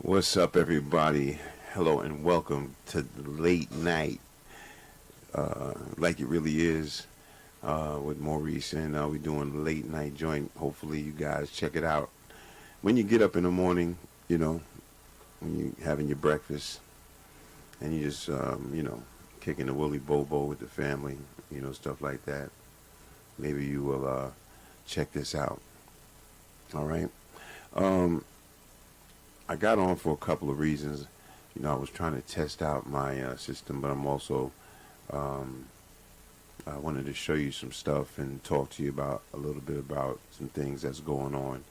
What's up, everybody? Hello and welcome to the late night, like it really is, with Maurice. And we're doing a late night joint. Hopefully, you guys check it out. When you get up in the morning, you know, when you having your breakfast and you just, kicking the willy bobo with the family, stuff like that. Maybe you will check this out. All right. Um, I got on for a couple of reasons. I was trying to test out my system, but I'm also um, I wanted to show you some stuff and talk to you about a little bit about some things that's going on.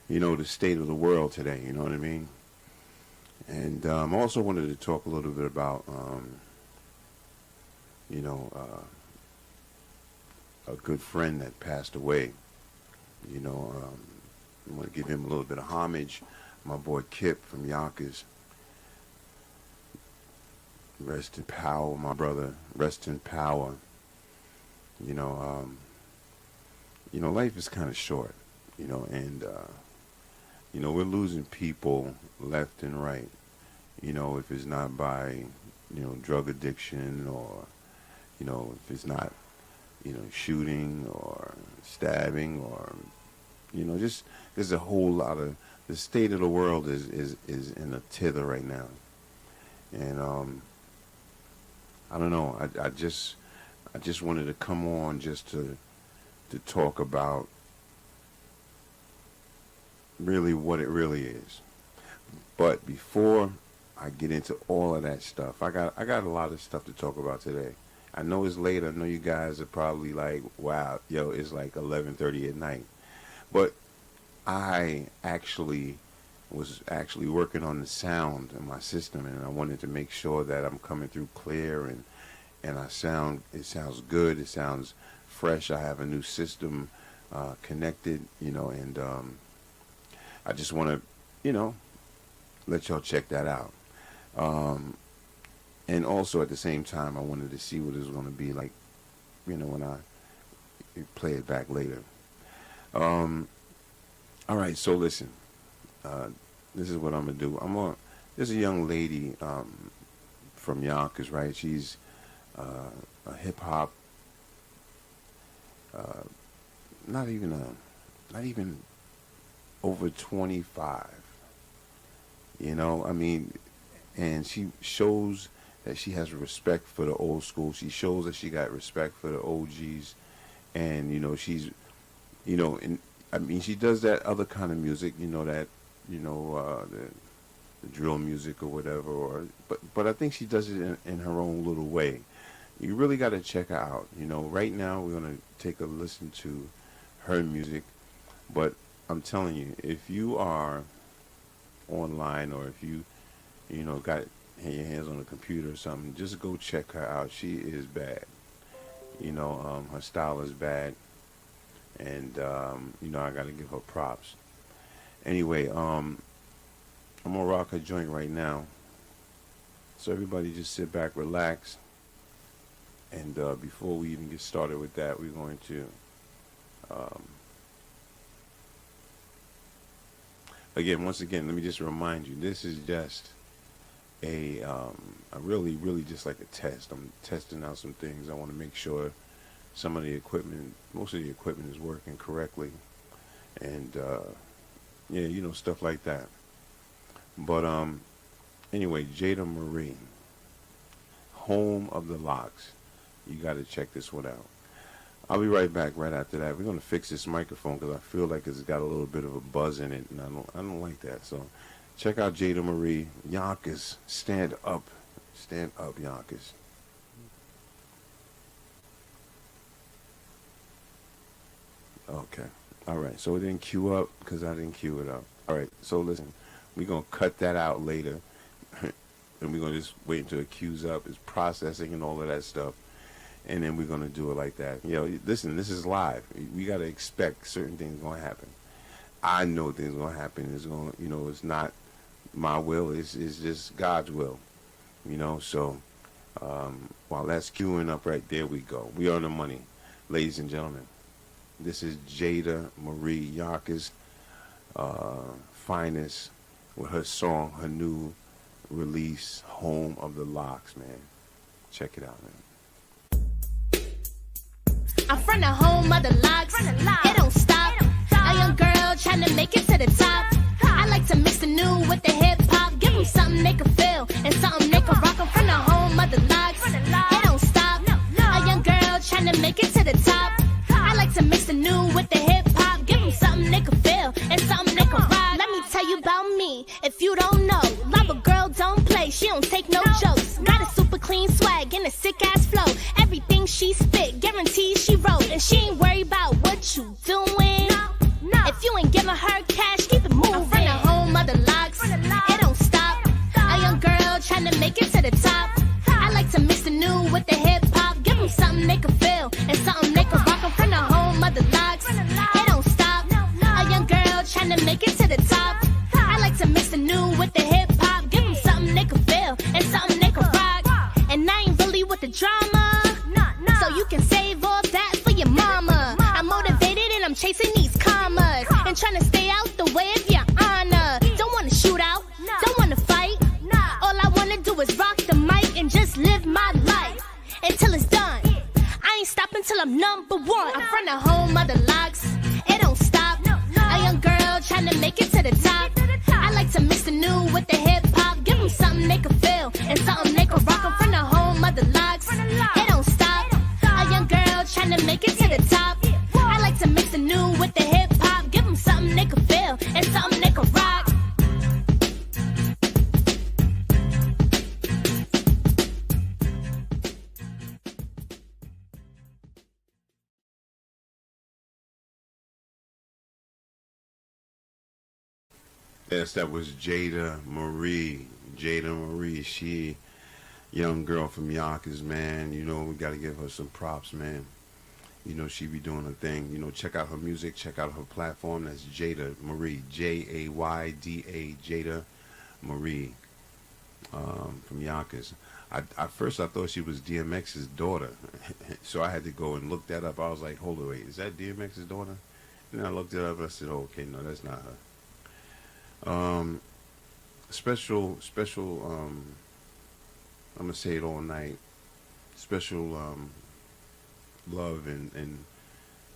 The state of the world today. You know what I mean? And also wanted to talk a little bit about you know a good friend that passed away. I want to give him a little bit of homage. My boy Kip from Yonkers. Rest in power, my brother. Rest in power. You know, um, life is kind of short. And we're losing people left and right. If it's not by drug addiction, or if it's not shooting or stabbing, or just there's a whole lot of the state of the world is in a tither right now. And I don't know. I just wanted to come on just to talk about really what it really is. But before I get into all of that stuff, I got a lot of stuff to talk about today. I know it's late. I know you guys are probably like, "Wow, yo, it's like 11:30 at night." But I was actually working on the sound in my system, and I wanted to make sure that I'm coming through clear, and it sounds good, it sounds fresh. I have a new system connected, and I just want to, let y'all check that out. Um, and also at the same time, I wanted to see what it was going to be like, when I play it back later. Um, all right, so listen. Uh, this is what I'm gonna do. There's a young lady from Yonkers, right? She's a hip hop, uh, not even over 25. I mean, and she shows that she has respect for the old school. She shows that she got respect for the OGs, and and I mean, she does that other kind of music, that the drill music or whatever. But I think she does it in her own little way. You really got to check her out. Right now we're gonna take a listen to her music. But I'm telling you, if you are online, or if got your hands on a computer or something, just go check her out. She is bad. Her style is bad, and I got to give her props. Anyway, I'm gonna rock a joint right now. So everybody just sit back, relax, and before we even get started with that, we're going to um, once again, let me just remind you, this is just a really, really just like a test. I'm testing out some things. I want to make sure most of the equipment is working correctly, and yeah, stuff like that. But anyway, Jada Marie, home of the locks. You got to check this one out. I'll be right back right after that. We're gonna fix this microphone because I feel like it's got a little bit of a buzz in it, and I don't like that. So check out Jada Marie, Yonkers. Stand up, Yonkers. Okay. All right. So it didn't queue up because I didn't queue it up. All right. So listen, we're gonna cut that out later, and we're gonna just wait until it queues up, it's processing and all of that stuff, and then we're gonna do it like that. Listen, this is live. We gotta expect certain things gonna happen. I know things gonna happen. It's gonna, it's not my will. It's just God's will. So while that's queuing up, right there we go. We are on the money, ladies and gentlemen. This is Jada Marie, Yonkers finest with her song, her new release, Home of the Locks, man. Check it out, man. I'm from the home of the locks. It don't stop. A young girl trying to make it to the top. I like to mix the new with the hip hop. Give them something they can feel and something they can rock. I'm from the home of the locks. It don't stop. A young girl trying to make it to the top. I like to mix the new with the hip hop. Give them something they can feel and something they can rock. Let me tell you about me, if you don't know. Lava girl don't play, she don't take no jokes. Got a super clean swag and a sick ass flow. Everything she spit, guaranteed she wrote. And she ain't worried about what you doing. If you ain't giving her cash, keep it moving. I'm from the home of the locks. It don't stop. A young girl trying to make it to the top. I like to mix the new with the hip hop. Give them something they can feel and something they can rock. I'm from the home of the locks. It don't stop. A young girl trying to make it to the top. I like to mix the new with the hip hop. Give them something they can feel and something they can rock. And I ain't really with the drama, so you can save all that for your mama. I'm motivated and I'm chasing these commas and trying to stay out the way of your honor. Don't wanna shoot out, don't wanna fight. All I wanna do is rock the mic and just live my life until it's done. I ain't stopping till I'm number one. I'm from the home of the locks. It don't stop. A young girl trying to make it to the top. I like to mix the new with the hip hop. Give them something they can feel and something they can rock. I'm from the home of the locks. It don't stop. A young girl trying to make it to the top. I like to mix the new with the hip hop. Give them something they can feel and something they can rock. Yes, that was Jada Marie. Jada Marie, she young girl from Yonkers, man. You know, we got to give her some props, man. You know, she be doing her thing. You know, check out her music, check out her platform. That's Jada Marie, Jayda, Jada Marie, from Yonkers. At first I thought she was DMX's daughter, so I had to go and look that up. I was like, hold on, wait, is that DMX's daughter? And then I looked it up and I said, oh, okay, no, that's not her. Special, I'm gonna say it all night. Special love and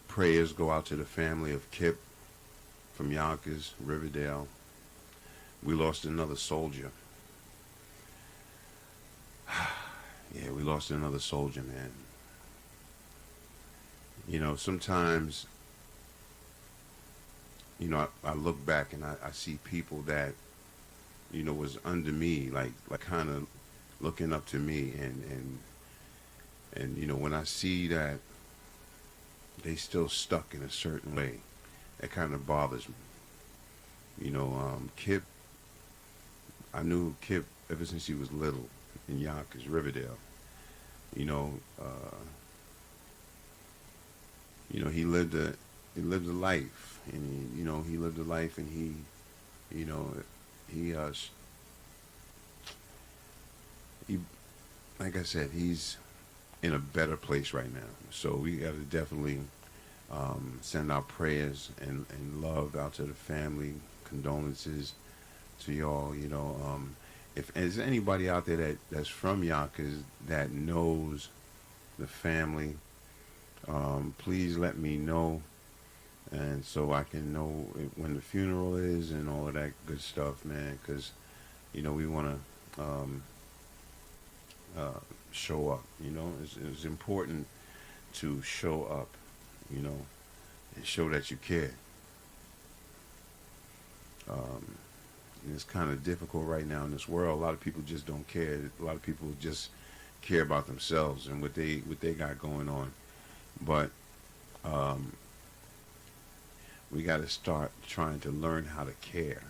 prayers go out to the family of Kip from Yonkers, Riverdale. We lost another soldier. Yeah, we lost another soldier, man. You know, sometimes, you know, I look back and I see people that, you know, was under me, like kind of looking up to me, and you know, when I see that they still stuck in a certain way, that kind of bothers me. You know, Kip, I knew Kip ever since he was little in Yonkers, Riverdale. You know, he lived a life, and he lived a life, and he, he, like I said, he's in a better place right now. So we got to definitely send our prayers and love out to the family, condolences to y'all. You know, if there's anybody out there that's from Yonkers that knows the family, please let me know, and so I can know when the funeral is and all of that good stuff, man. Because we want to show up. It's important to show up, and show that you care. And it's kind of difficult right now in this world. A lot of people just don't care. A lot of people just care about themselves and what they got going on. But we got to start trying to learn how to care.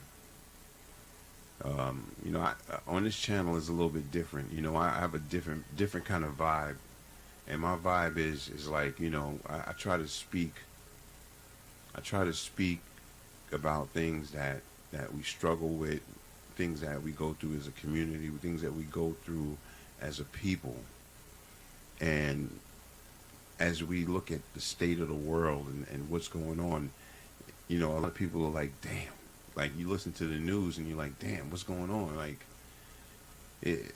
On this channel is a little bit different. I have a different kind of vibe, and my vibe is like, I try to speak. I try to speak about things that we struggle with, things that we go through as a community, things that we go through as a people. And as we look at the state of the world and what's going on, a lot of people are like, damn, like you listen to the news and you're like, damn, what's going on? Like, it,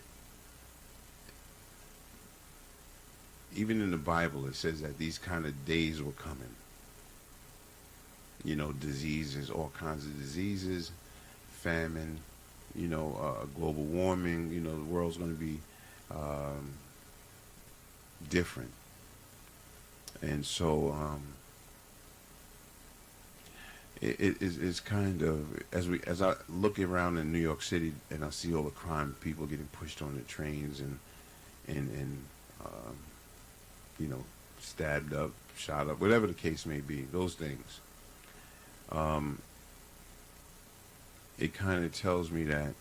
even in the Bible, it says that these kind of days were coming. You know, diseases, all kinds of diseases, famine, global warming. You know, the world's going to be um, different. And so it's kind of, as I look around in New York City and I see all the crime, people getting pushed on the trains and um, stabbed up, shot up, whatever the case may be, those things. It kind of tells me that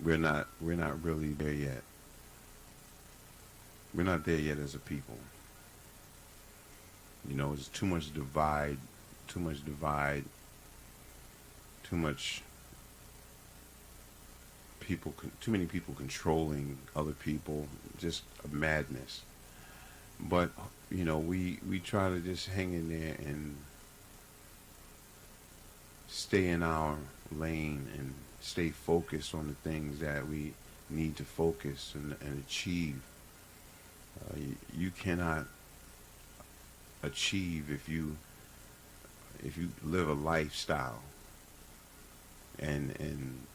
we're not really there yet. We're not there yet as a people. You know, there's too much divide, too much people, too many people controlling other people, just a madness. But, we try to just hang in there and stay in our lane and stay focused on the things that we need to focus and achieve. You cannot achieve if you live a lifestyle, and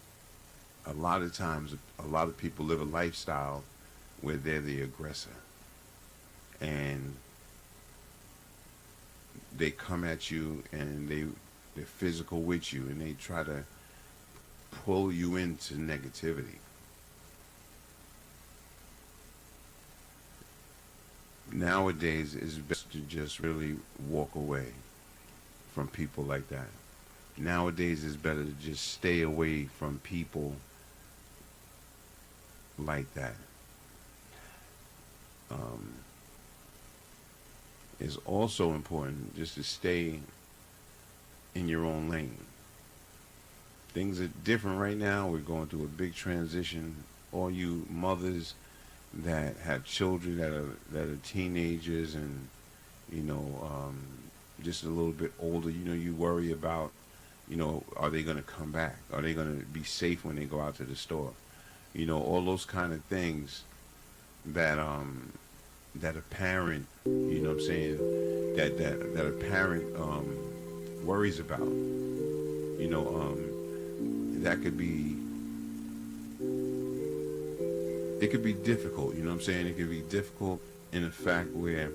a lot of times a lot of people live a lifestyle where they're the aggressor, and they come at you and they're physical with you, and they try to pull you into negativity. Nowadays, it's best to just really walk away from people like that. Nowadays, it's better to just stay away from people like that. It's also important just to stay in your own lane. Things are different right now. We're going through a big transition. All you mothers that have children that are teenagers and just a little bit older, you worry about, are they going to come back? Are they going to be safe when they go out to the store? All those kind of things that that a parent, what I'm saying, that a parent worries about. That could be, it could be difficult, what I'm saying? It could be difficult in the fact where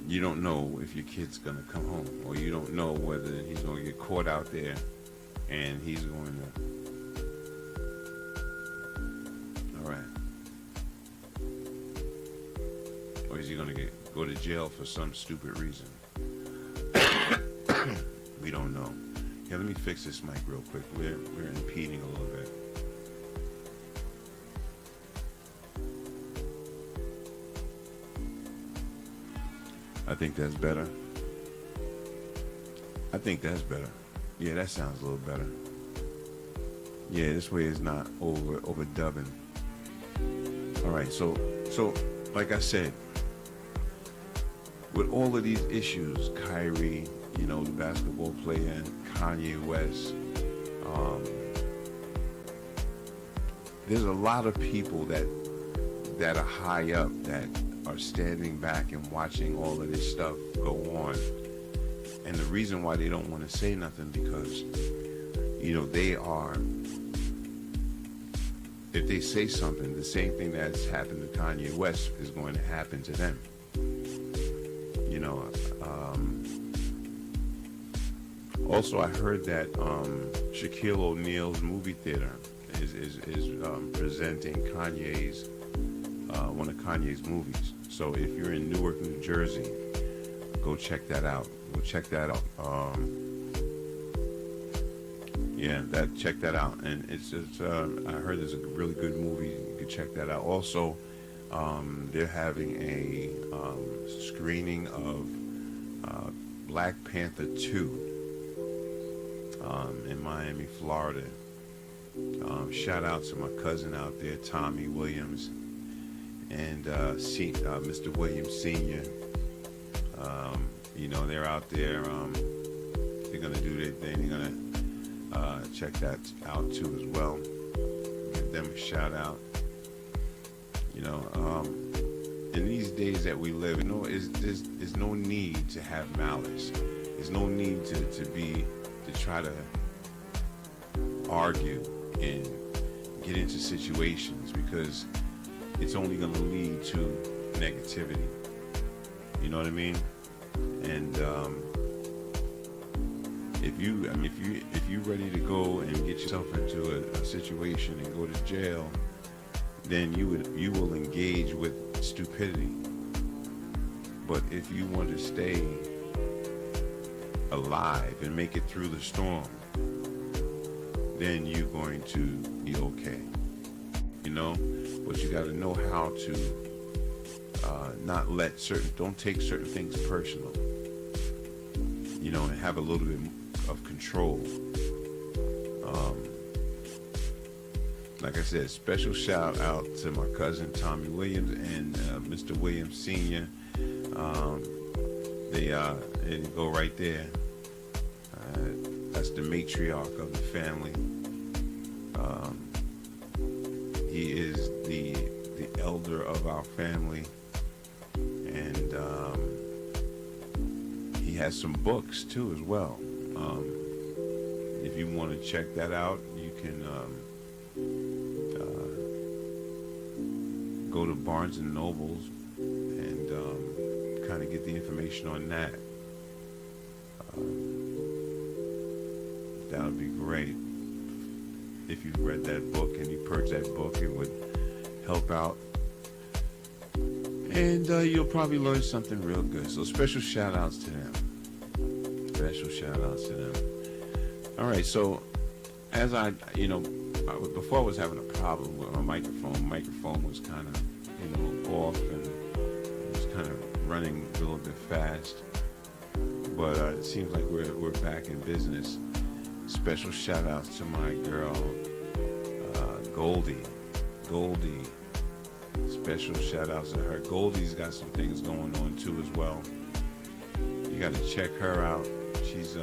you don't know if your kid's going to come home, or you don't know whether he's going to get caught out there and he's going to, all right, or is he going to go to jail for some stupid reason? We don't know. Here, let me fix this mic real quick. We're impeding a little bit. I think that's better. I think that's better. Yeah, that sounds a little better. Yeah, this way it's not overdubbing. All right, so like I said, with all of these issues, Kyrie, the basketball player, Kanye West, there's a lot of people that are high up that are standing back and watching all of this stuff go on. And the reason why they don't want to say nothing, because they are, if they say something, the same thing that's happened to Kanye West is going to happen to them. Also, I heard that Shaquille O'Neal's movie theater is presenting Kanye's one of Kanye's movies. So if you're in Newark, New Jersey, go check that out. Check that out. Check that out. And it's I heard there's a really good movie. You can check that out. Also, they're having a screening of Black Panther 2 in Miami, Florida. Shout out to my cousin out there, Tommy Williams, and Mr. Williams Sr. You know, they're out there. They're gonna do their thing. They're gonna check that out too as well. Give them a shout out. You know, in these days that we live, there's no need to have malice. There's no need to try to argue and get into situations, because it's only going to lead to negativity. You know what I mean? And if you're ready to go and get yourself into a situation and go to jail, then you will engage with stupidity. But if you want to stay alive and make it through the storm, then you're going to be okay. You know, but you got to know how to don't take certain things personal. You know, and have a little bit of control. Like I said, special shout out to my cousin Tommy Williams and Mr. Williams Sr. They go right there. That's the matriarch of the family. He is the elder of our family, and he has some books too as well. If you want to check that out, you can go to Barnes and Nobles and kind of get the information on that. That would be great. If you read that book and you purchased that book, it would help out. And you'll probably learn something real good. So special shout outs to them. Special shout outs to them. All right, so as before I was having a problem with my microphone. My microphone was kind of, off, and it was kind of running a little bit fast. But it seems like we're back in business. Special shout outs to my girl, Goldie. Special shout outs to her. Goldie's got some things going on too as well. You got to check her out. She's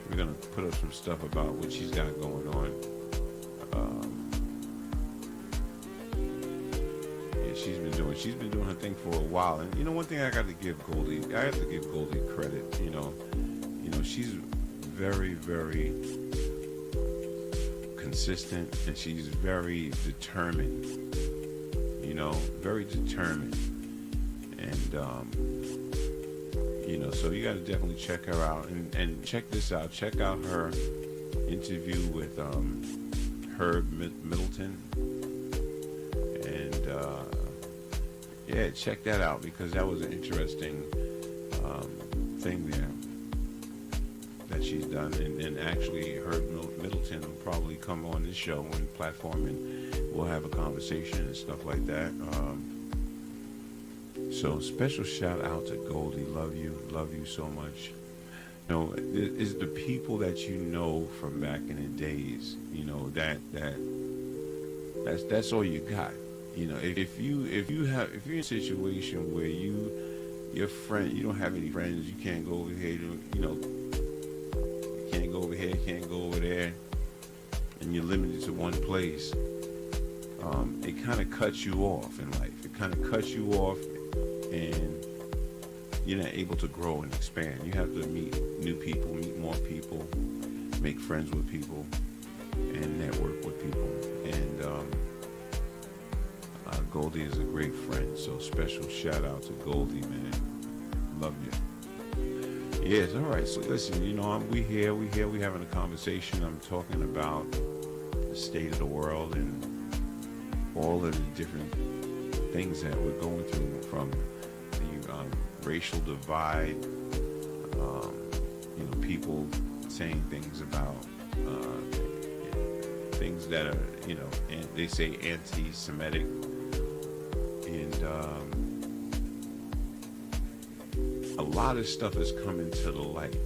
we're gonna put up some stuff about what she's got going on. Yeah, she's been doing her thing for a while. And one thing I have to give Goldie credit. She's very, very consistent, and she's very determined. Very determined. And so you got to definitely check her out, and check this out. Check out her interview with Herb Middleton, and check that out, because that was an interesting thing there that she's done. And actually, Herb Middleton will probably come on this show and platform, and we'll have a conversation and stuff like that. So special shout out to Goldie. Love you so much. It's the people that from back in the days. That's all you got. If you're in a situation where your friend, you don't have any friends, you can't go over here, you can't go over here, can't go over there, and you're limited to one place. It kind of cuts you off in life. It kind of cuts you off, and you're not able to grow and expand. You have to meet new people, meet more people, make friends with people, and network with people. And Goldie is a great friend, so special shout out to Goldie, man. Love you. Yes, all right. So listen, we having a conversation. I'm talking about the state of the world and all of the different things that we're going through, from the racial divide, people saying things about things that are, and they say anti-Semitic, and a lot of stuff is coming to the light.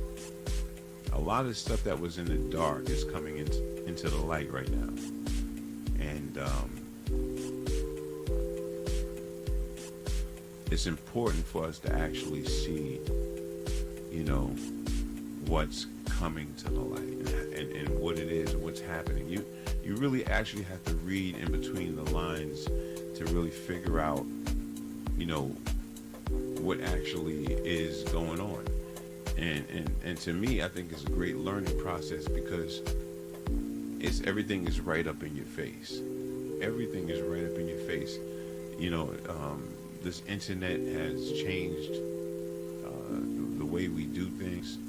A lot of stuff that was in the dark is coming into the light right now. And it's important for us to actually see, you know, what's coming to the light and what it is and what's happening. You really actually have to read in between the lines to really figure out, you know, what actually is going on. And to me, I think it's a great learning process because everything is right up in your face. Everything is right up in your face. You know, this internet has changed the way we do things.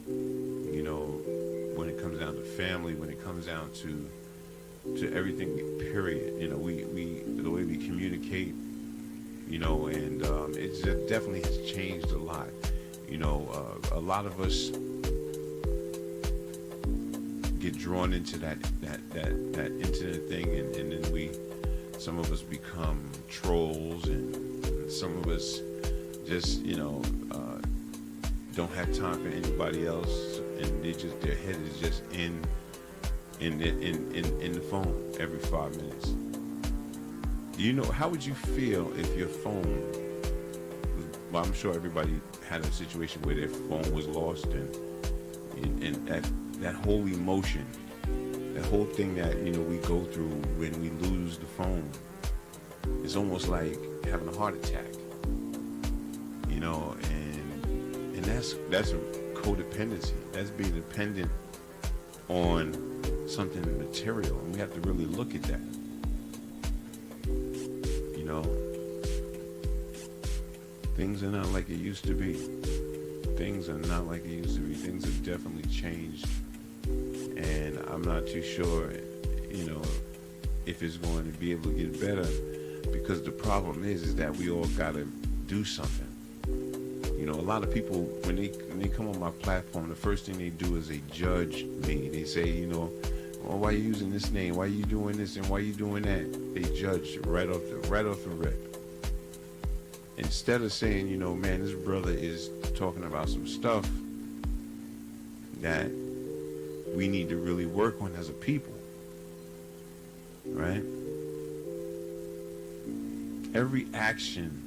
You know, when it comes down to family, when it comes down to everything, period. You know, we the way we communicate. You know, and it definitely has changed a lot. You know, a lot of us get drawn into that internet thing, and then some of us become trolls, and some of us just, you know, don't have time for anybody else, and their head is just in the phone every 5 minutes. You know, how would you feel if your phone, well, I'm sure everybody had a situation where their phone was lost, and that whole emotion, that whole thing that, you know, we go through when we lose the phone, it's almost like having a heart attack, you know, and that's codependency. That's being dependent on something material, and we have to really look at that. You know, things are not like it used to be. Things are not like it used to be. Things have definitely changed, and I'm not too sure, you know, if it's going to be able to get better, because the problem is that we all got to do something. You know, a lot of people, when they come on my platform, the first thing they do is they judge me. They say, you know, oh, why are you using this name? Why are you doing this and why are you doing that? They judge right off the rip. Instead of saying, you know, man, this brother is talking about some stuff that we need to really work on as a people, right? Every action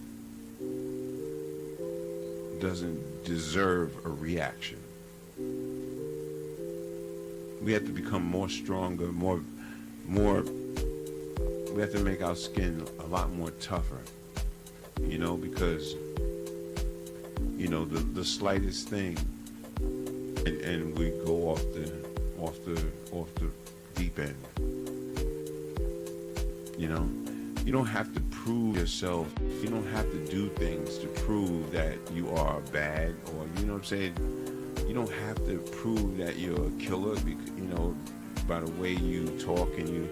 doesn't deserve a reaction. We have to become more stronger, more. We have to make our skin a lot more tougher, you know, because, you know, the slightest thing, and we go off the deep end. You know, you don't have to prove yourself. You don't have to do things to prove that you are bad, or, you know what I'm saying? You don't have to prove that you're a killer, you know, by the way you talk and your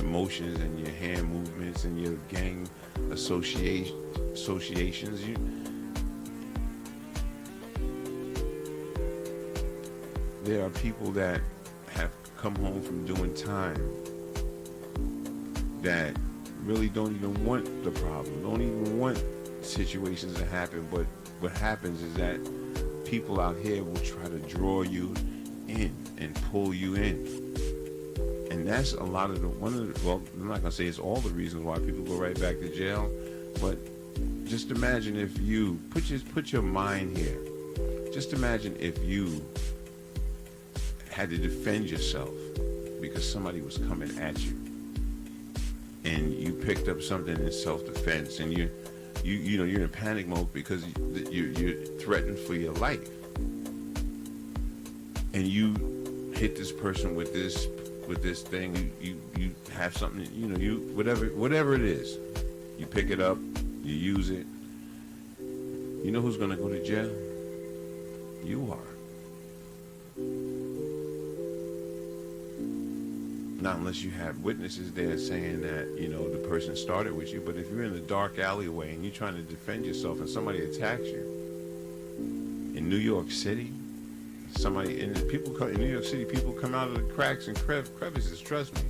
emotions and your hand movements and your gang associations. There are people that have come home from doing time that really don't even want the problem, don't even want situations to happen, but what happens is that people out here will try to draw you in and pull you in. And that's a lot of well, I'm not gonna say it's all the reasons why people go right back to jail, but just imagine if you put your mind here. Just imagine if you had to defend yourself because somebody was coming at you, and you picked up something in self-defense, and you know you're in panic mode because you're threatened for your life, and you hit this person with this thing. You have something, you know, you whatever it is, you pick it up, you use it. You know who's gonna go to jail? You are. Not unless you have witnesses there saying that, you know, the person started with you. But if you're in a dark alleyway and you're trying to defend yourself and somebody attacks you in New York City, people in New York City, people come out of the cracks and crevices. Trust me,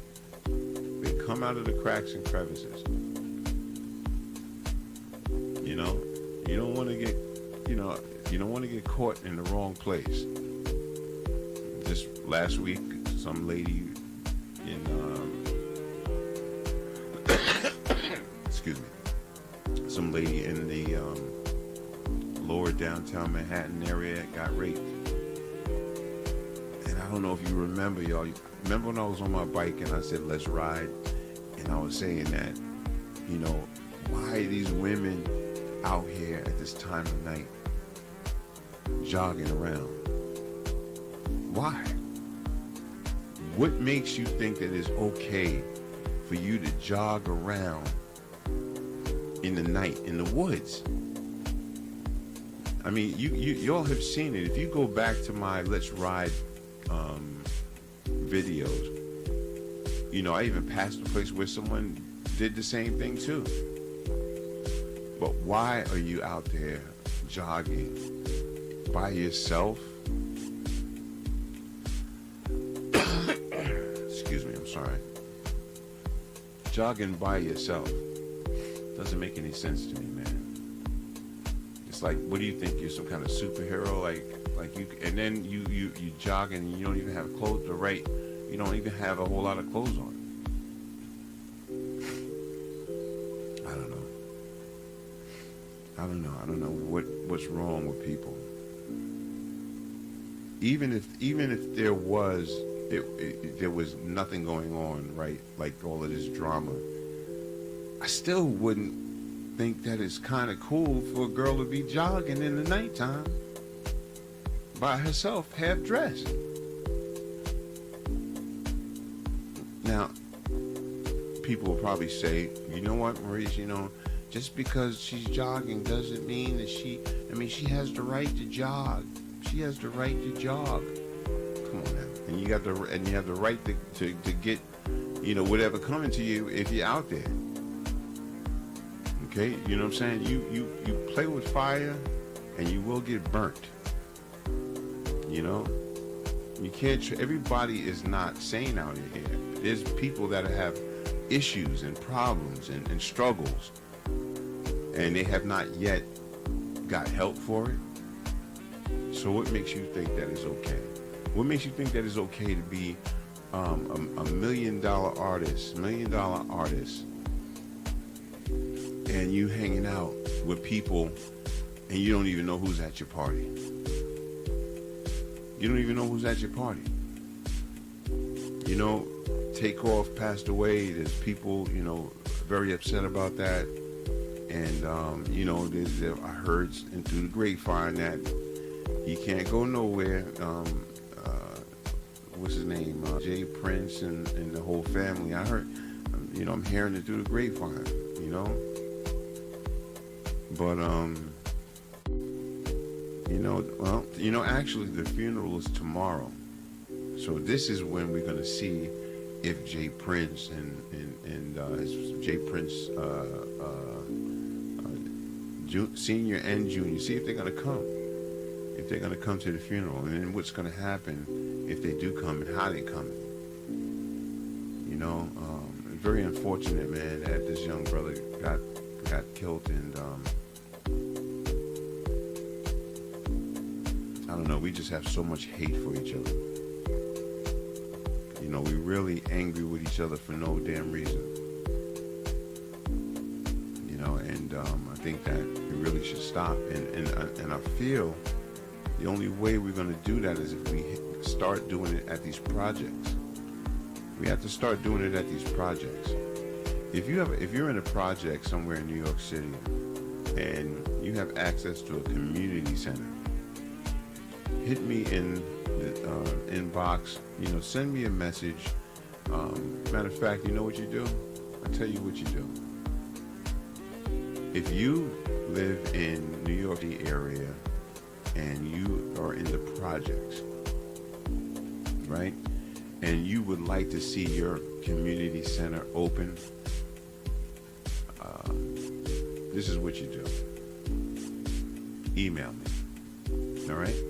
they come out of the cracks and crevices. You know, you don't want to get caught in the wrong place. Just last week, some lady excuse me, some lady in the downtown Manhattan area got raped. And I don't know if you remember, y'all. Remember when I was on my bike and I said, let's ride? And I was saying that, you know, why are these women out here at this time of night jogging around? Why? What makes you think that it's okay for you to jog around in the night in the woods? I mean, y'all have seen it. If you go back to my Let's Ride videos, you know, I even passed a place where someone did the same thing too. But why are you out there jogging by yourself? Excuse me, I'm sorry. Jogging by yourself doesn't make any sense to me, man. It's like, what do you think? You're some kind of superhero? Like you, and then you jog and you don't even have clothes to right. You don't even have a whole lot of clothes on. I don't know what's wrong with people. Even if there was nothing going on, right? Like all of this drama, I still wouldn't think that it's kind of cool for a girl to be jogging in the nighttime by herself, half dressed. Now, people will probably say, you know what, Maurice, you know, just because she's jogging doesn't mean that she has the right to jog. She has the right to jog. Come on now. And you have the right to get, you know, whatever coming to you if you're out there. Okay? You know what I'm saying? You play with fire and you will get burnt. You know? You can't, everybody is not sane out here. There's people that have issues and problems and struggles, and they have not yet got help for it. So what makes you think that is okay? What makes you think that it's okay to be a $1 million artist, and you hanging out with people and you don't even know who's at your party? You don't even know who's at your party. You know, Takeoff passed away. There's people, you know, very upset about that. And, you know, I heard through the grapevine that he can't go nowhere. What's his name? Jay Prince and the whole family. I heard, you know, I'm hearing it through the grapevine, you know. But, you know, well, you know, actually the funeral is tomorrow. So this is when we're going to see if Jay Prince and Jay Prince Senior and Junior, see if they're going to come. If they're going to come to the funeral, and then what's going to happen if they do come and how they come. You know, very unfortunate, man, that this young brother got killed, and I don't know, we just have so much hate for each other. You know, we really angry with each other for no damn reason. You know, and I think that it really should stop. And I feel the only way we're going to do that is if we start doing it at these projects. We have to start doing it at these projects. If you're in a project somewhere in New York City and you have access to a community center, hit me in the inbox. You know, send me a message. Matter of fact, you know what you do? I'll tell you what you do. If you live in New York City area and you are in the projects, right? And you would like to see your community center open, this is what you do. Email me. All right?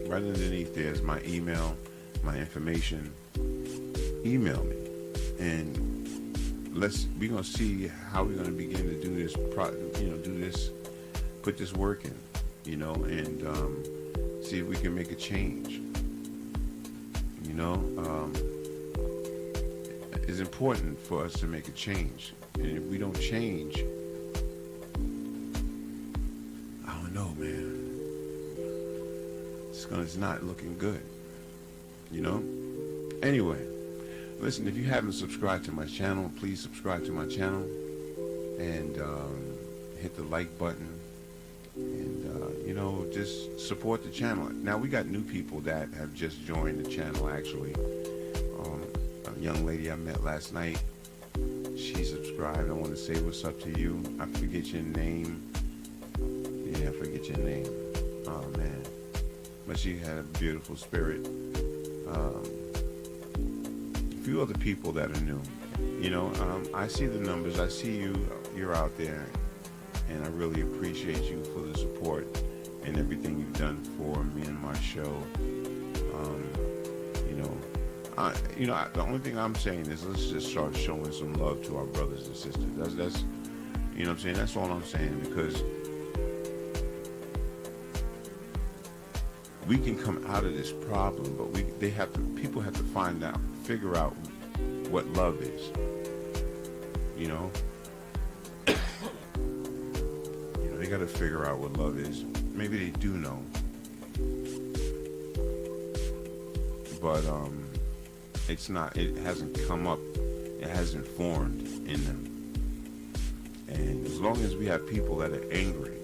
Right underneath there's my email, my information. Email me, and we're gonna see how we're gonna begin to do this. Put this work in, you know, and see if we can make a change. You know, it's important for us to make a change, and if we don't change, I don't know, man. it's not looking good. You know. Anyway, listen. If you haven't subscribed to my channel, please subscribe to my channel and hit the like button. And you know, just support the channel. Now we got new people that have just joined the channel. Actually, a young lady I met last night, she subscribed. I want to say what's up to you. I forget your name. Yeah, I forget your name. Oh man, but she had a beautiful spirit. A few other people that are new. You know, I see the numbers. I see you're out there. And I really appreciate you for the support and everything you've done for me and my show. The only thing I'm saying is let's just start showing some love to our brothers and sisters. That's you know what I'm saying? That's all I'm saying, because we can come out of this problem, but people have to figure out what love is. You know? They got to figure out what love is. Maybe they do know, but it's not. It hasn't come up. It hasn't formed in them. And as long as we have people that are angry,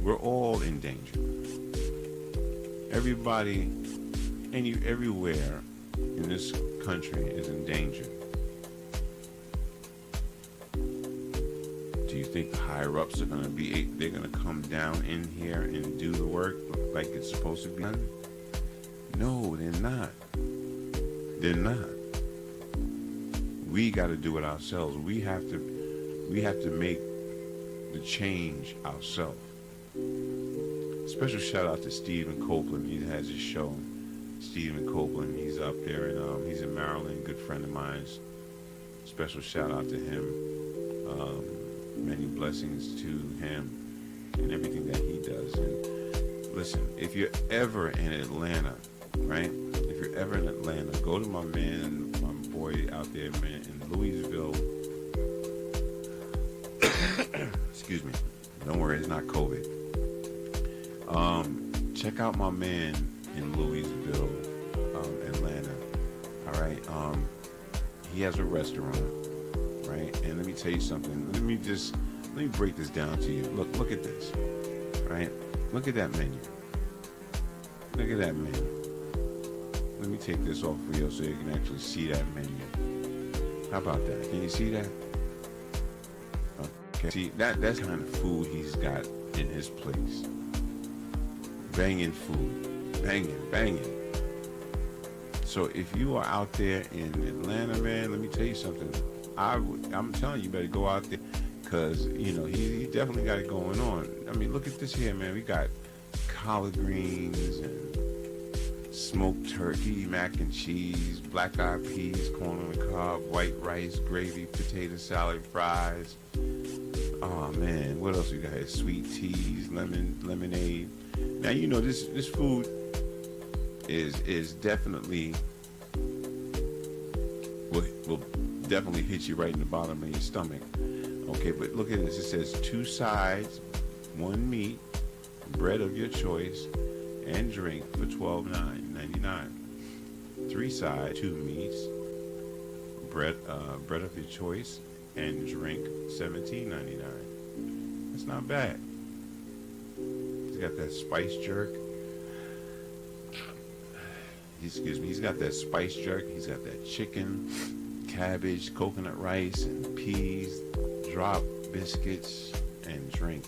we're all in danger. Everybody, everywhere in this country is in danger. Do you think the higher ups are going to they're going to come down in here and do the work like it's supposed to be done? No, they're not. They're not. We got to do it ourselves. We have to make the change ourselves. Special shout out to Stephen Copeland. He has his show. Stephen Copeland, he's up there, and he's in Maryland, good friend of mine. Special shout out to him. Many blessings to him and everything that he does. And listen, if you're ever in Atlanta, right? If you're ever in Atlanta, go to my boy out there, man, in Louisville. Excuse me. Don't worry, it's not COVID. Check out my man in Louisville, Atlanta. All right. He has a restaurant. Right? And let me tell you something. Let me break this down to you. Look at this. Right? Look at that menu. Look at that menu. Let me take this off for you so you can actually see that menu. How about that? Can you see that? Okay. See, that's the kind of food he's got in his place. Banging food. Banging. So if you are out there in Atlanta, man, let me tell you something. I'm telling you, better go out there, because you know he definitely got it going on. I mean, look at this here, man. We got collard greens and smoked turkey, mac and cheese, black eyed peas, corn on the cob, white rice, gravy, potato salad, fries. Oh man, what else we got here? Sweet teas, lemonade. Now you know this food is definitely will definitely hit you right in the bottom of your stomach. Okay, but look at this. It says 2 sides, 1 meat, bread of your choice, and drink for $12.99. 3 sides, 2 meats, bread of your choice, and drink $17.99. That's not bad. He's got that spice jerk. Excuse me. He's got that spice jerk. He's got that chicken, cabbage, coconut rice, and peas, drop biscuits, and drink.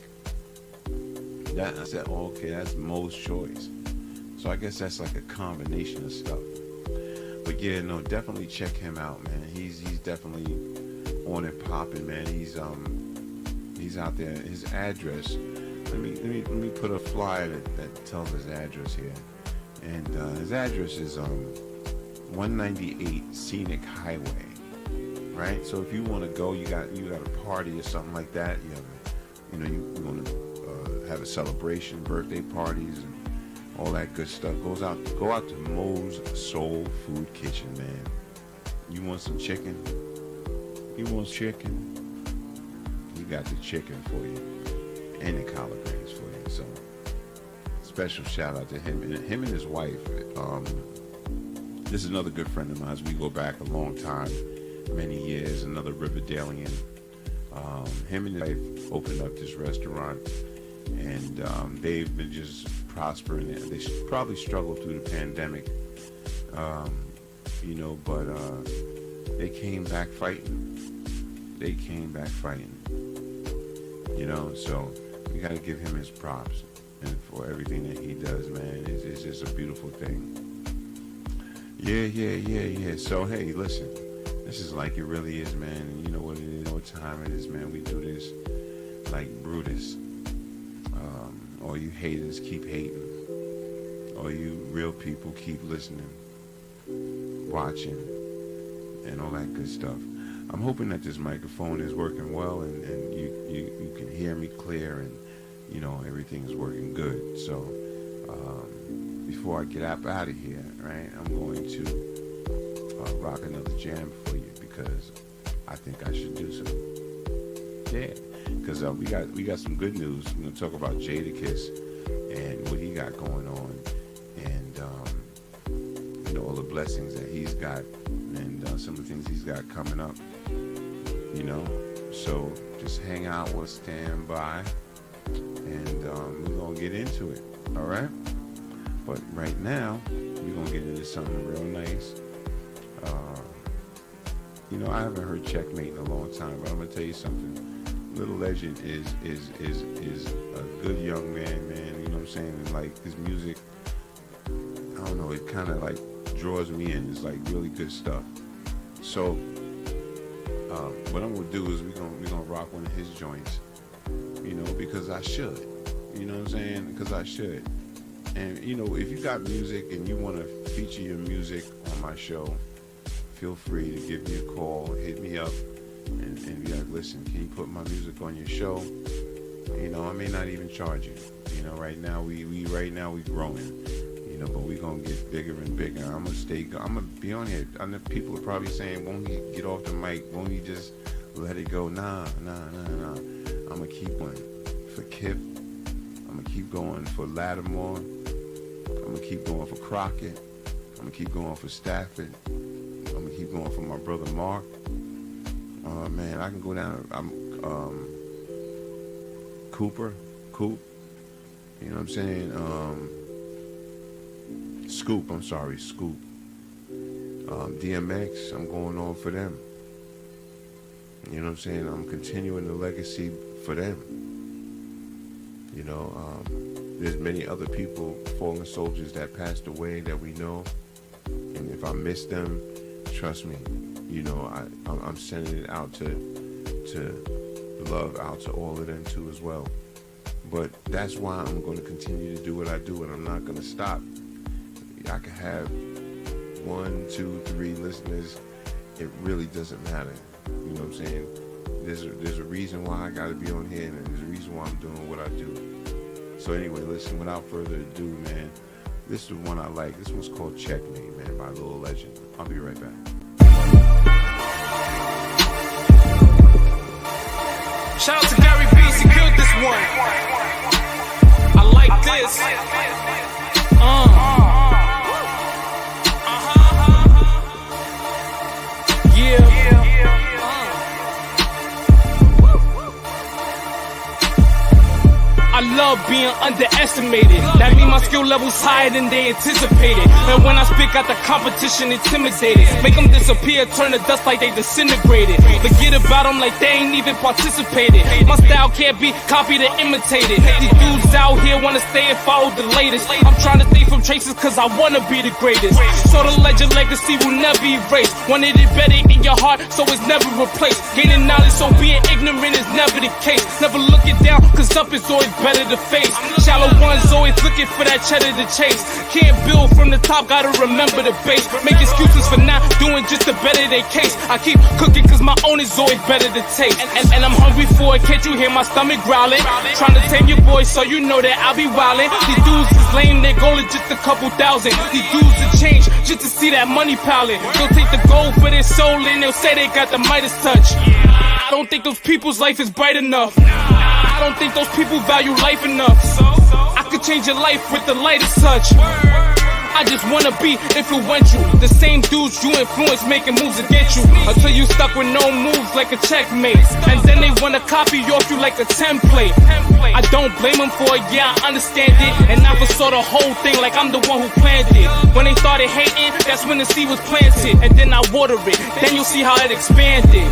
I said, okay, that's Mo's choice. So I guess that's like a combination of stuff. But yeah, no, definitely check him out, man. He's definitely on it popping, man. He's out there. His address. Let me put a flyer that tells his address here. And his address is 198 Scenic Highway, right? So if you want to go, you got a party or something like that. You want to have a celebration, birthday parties, and all that good stuff. Go out to Mo's Soul Food Kitchen, man. You want some chicken? You want chicken? We got the chicken for you, and the collard greens for you. So special shout out to him and his wife. This is another good friend of mine. We go back a long time, many years. Another Riverdalian. Him and his wife opened up this restaurant, and they've been just prospering. They probably struggled through the pandemic, but they came back fighting. So we got to give him his props, and for everything that he does, man. It's just a beautiful thing. Yeah. So hey, listen, this is Like It Really Is, man. And you know what it is, what time it is, man. We do this like Brutus. All you haters keep hating. All you real people keep listening, watching, and all that good stuff. I'm hoping that this microphone is working well, and you can hear me clear, and everything's working good. So before I get up out of here, right, I'm going to rock another jam for you, because I think I should do so. Yeah, because we got some good news. We're gonna talk about Jadakiss and what he got going on, and all the blessings that he's got, and some of the things he's got coming up. So just hang out, we'll stand by, and we're gonna get into it. All right. But right now, we're going to get into something real nice. I haven't heard Checkmate in a long time, but I'm going to tell you something. Little Legend is a good young man, you know what I'm saying? And like his music, I don't know, it kind of like draws me in. It's like really good stuff. So what I'm going to do is we're going to rock one of his joints, because I should. You know what I'm saying? Because I should. And, if you got music and you want to feature your music on my show, feel free to give me a call, hit me up, and be like, listen, can you put my music on your show? I may not even charge you. Right now we growing, but we going to get bigger and bigger. I'm going to be on here. I know people are probably saying, won't he get off the mic? Won't he just let it go? Nah. I'm going to keep going for Kip. I'm going to keep going for Lattimore. I'm going to keep going for Crockett. I'm going to keep going for Stafford. I'm going to keep going for my brother Mark. Man, I can go down. Coop. You know what I'm saying? Scoop. DMX, I'm going on for them. You know what I'm saying? I'm continuing the legacy for them. There's many other people, fallen soldiers that passed away that we know. And if I miss them, trust me, I'm sending it out to love out to all of them too as well. But that's why I'm going to continue to do what I do, and I'm not going to stop. I could have 1, 2, 3 listeners. It really doesn't matter. You know what I'm saying? There's a reason why I got to be on here, and there's a reason why I'm doing what I do. So anyway, listen, without further ado, man, this is one I like. This one's called Checkmate, man, by Little Legend. I'll be right back. Shout out to Gary B. He killed this one. I like this. I love being underestimated. That mean my skill level's higher than they anticipated. And when I speak out, the competition intimidated. Make them disappear, turn to dust like they disintegrated. Forget about them like they ain't even participated. My style can't be copied or imitated. These dudes out here wanna stay and follow the latest. I'm trying to stay from traces cause I wanna be the greatest. So the legend legacy will never be erased. Wanted it better in your heart, so it's never replaced. Gaining knowledge, so being ignorant is never the case. Never looking down, cause up is always better to face. Shallow ones always looking for that cheddar to chase. Can't build from the top, gotta remember the base. Make excuses for not doing just to better their case. I keep cooking cause my own is always better to taste. And I'm hungry for it, can't you hear my stomach growling? Trying to tame your boy so you know that I'll be wildin'. These dudes is lame, their goal is just a couple thousand. These dudes will change just to see that money piling. They'll take the gold for their soul and they'll say they got the Midas touch. I don't think those people's life is bright enough. I don't think those people value life enough. I could change your life with the lightest touch. I just wanna be influential. The same dudes you influence making moves against you, until you stuck with no moves like a checkmate. And then they wanna copy off you like a template. I don't blame them for it, yeah, I understand it. And I foresaw the whole thing like I'm the one who planned it. When they started hating, that's when the seed was planted. And then I water it, then you'll see how it expanded.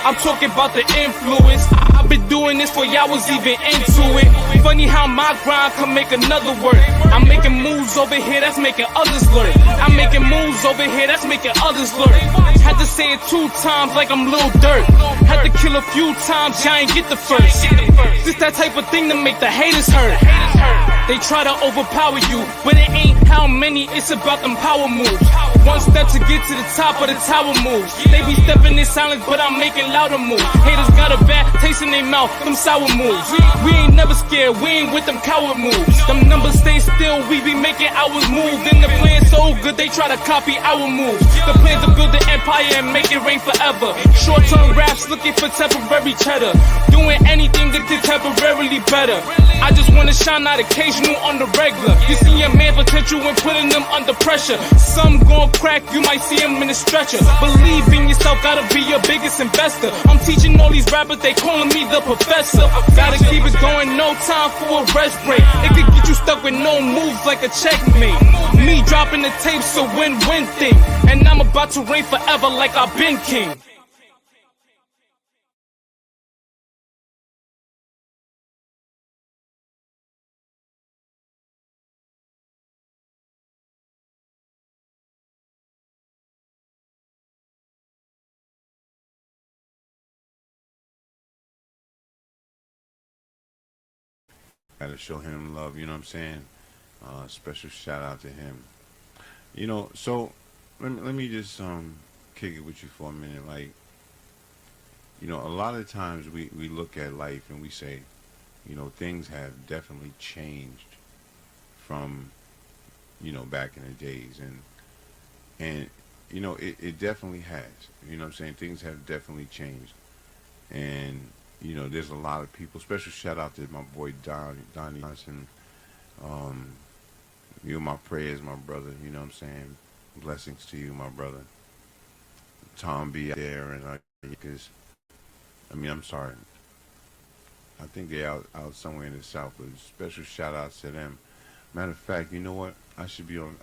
I'm talking about the influence. I've been doing this for y'all was even into it. Funny how my grind can make another work. I'm making moves over here that's making others learn. I'm making moves over here that's making others learn. Had to say it 2 times like I'm Lil Durk. Had to kill a few times, y'all ain't get the first. This that type of thing to make the haters hurt. They try to overpower you, but it ain't how many, it's about them power moves. One step to get to the top of the tower moves. They be stepping in silence, but I'm making louder moves. Haters got a bad taste in their mouth, them sour moves. We ain't never scared, we ain't with them coward moves. Them numbers stay still, we be making ours move. Then the plan so good, they try to copy our moves. The plan to build the empire and make it reign forever. Short-term raps looking for temporary cheddar. Doing anything to get temporarily better. I just wanna shine out occasional on the regular. You see a man potential when putting them under pressure. Some gon' crack, you might see him in a stretcher. Believe in yourself, gotta be your biggest investor. I'm teaching all these rappers, they calling me the professor. Gotta keep it going, no time for a rest break. It could get you stuck with no moves like a checkmate. Me dropping the tapes, a win-win thing. And I'm about to reign forever like I've been king. Gotta show him love, you know what I'm saying? Special shout out to him. So let me just kick it with you for a minute. Like, a lot of times we look at life and we say, things have definitely changed from, back in the days. And it definitely has. You know what I'm saying? Things have definitely changed. And there's a lot of people. Special shout out to my boy Donnie Johnson. You're my prayers, my brother. You know what I'm saying? Blessings to you, my brother. Tom B out there, and I'm sorry. I think they're out somewhere in the south. But special shout outs to them. Matter of fact, you know what? I should be on.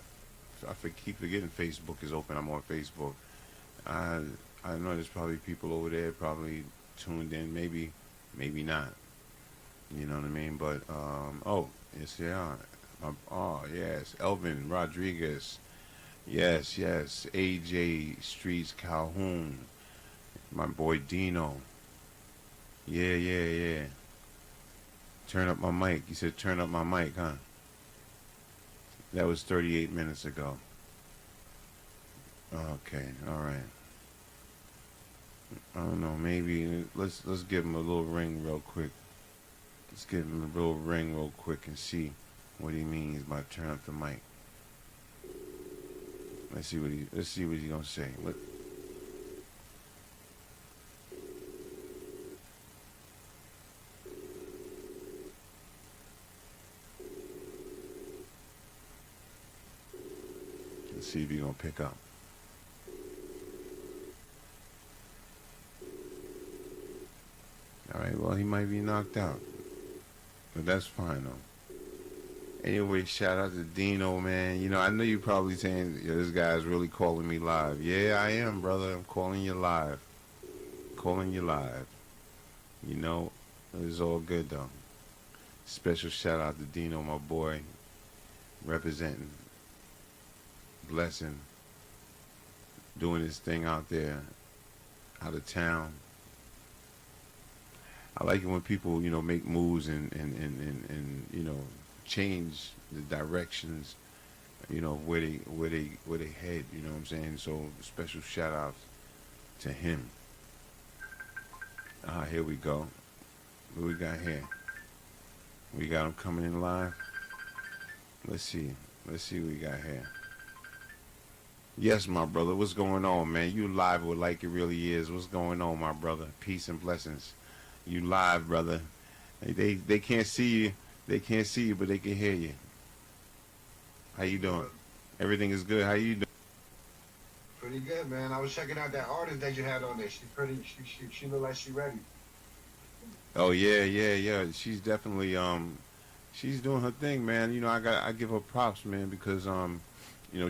Keep forgetting Facebook is open. I'm on Facebook. I know there's probably people over there probably tuned in, maybe not, you know what I mean, but yes they are. Yes, Elvin Rodriguez, yes, AJ Streets Calhoun, my boy Dino, yeah, turn up my mic. You said turn up my mic, huh? That was 38 minutes ago. Okay, all right. I don't know, maybe let's give him a little ring real quick. Let's give him a little ring real quick and see what he means by turn up the mic. Let's see what he's gonna say. Let's see if he's gonna pick up. Alright, well, he might be knocked out. But that's fine, though. Anyway, shout out to Dino, man. I know you're probably saying, this guy's really calling me live. Yeah, I am, brother. I'm calling you live. It's all good, though. Special shout out to Dino, my boy. Representing. Blessing. Doing his thing out there. Out of town. I like it when people, make moves and change the directions, where they head. You know what I'm saying? So special shout outs to him. Here we go. What we got here? We got him coming in live. Let's see what we got here. Yes, my brother. What's going on, man? You live with Like It Really Is. What's going on, my brother? Peace and blessings. You live, brother. They can't see you. They can't see you, but they can hear you. How you doing? Everything is good. How you doing? Pretty good, man. I was checking out that artist that you had on there. She pretty. She look like she ready. Oh yeah, yeah, yeah. She's definitely she's doing her thing, man. I give her props, man, because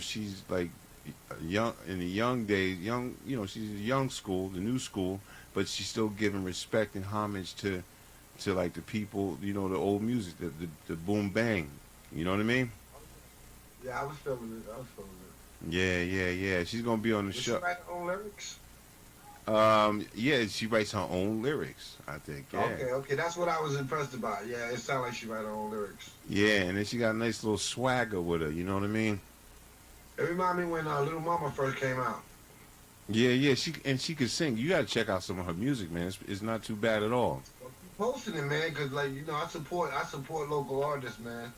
she's like young in the young days, young. She's young school, the new school, but she's still giving respect and homage to like the people, the old music, the boom bang. You know what I mean? Yeah, I was feeling it. I was feeling it. Yeah, yeah, yeah. She's gonna be on the Did she show. write her own lyrics? Yeah, she writes her own lyrics, I think. Yeah. Okay, okay. That's what I was impressed about. Yeah, it sounded like she write her own lyrics. Yeah, and then she got a nice little swagger with her. You know what I mean? It reminded me when Little Mama first came out. Yeah, yeah. She could sing. You gotta check out some of her music, man. It's not too bad at all. Keep posting it, man, because like I support local artists, man.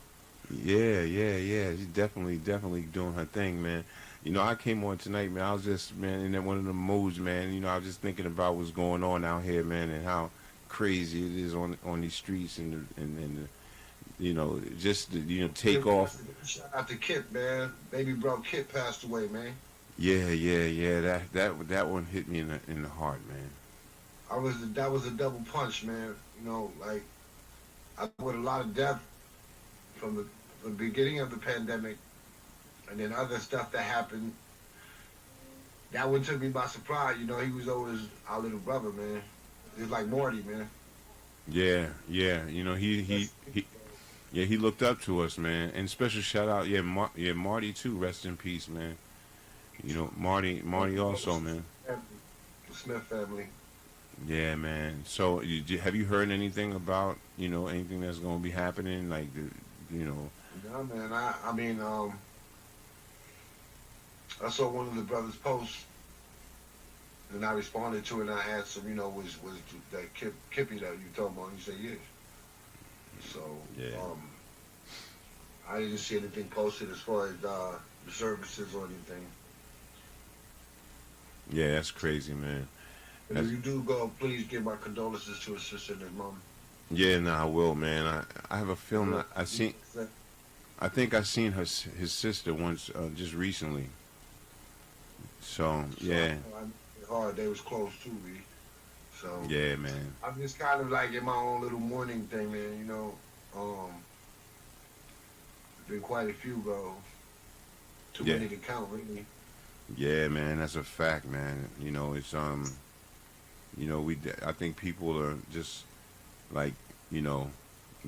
Yeah, yeah, yeah. She's definitely doing her thing, man. I came on tonight, man. I was just, man, in one of the moods, man. I was just thinking about what's going on out here, man, and how crazy it is on these streets and just to, take off. Shout out to Kip, man. Baby bro Kip passed away, man. Yeah, yeah, yeah. That one hit me in the heart, man. That was a double punch, man. Like I with a lot of death from the beginning of the pandemic, and then other stuff that happened. That one took me by surprise. He was always our little brother, man. He's like Morty, man. Yeah, yeah. He looked up to us, man. And special shout out, Marty too. Rest in peace, man. Marty also, man. The Smith family. Yeah, man. So, have you heard anything about anything that's gonna be happening? Like, Yeah, man. I mean, I saw one of the brothers' posts, and I responded to it, and I asked him, was that Kippy that you talking about? And he said, yes. So, yeah. I didn't see anything posted as far as the services or anything. Yeah, that's crazy, man. And if you do go, please give my condolences to his sister and his mom. Yeah, I will, man. I have a feeling I think I seen his sister once just recently. So yeah. Hard. They was close to me. So yeah, man. I'm just kind of like in my own little mourning thing, man. Been quite a few, bro. Too many to count, really. Yeah, man. That's a fact, man. It's I think people are just like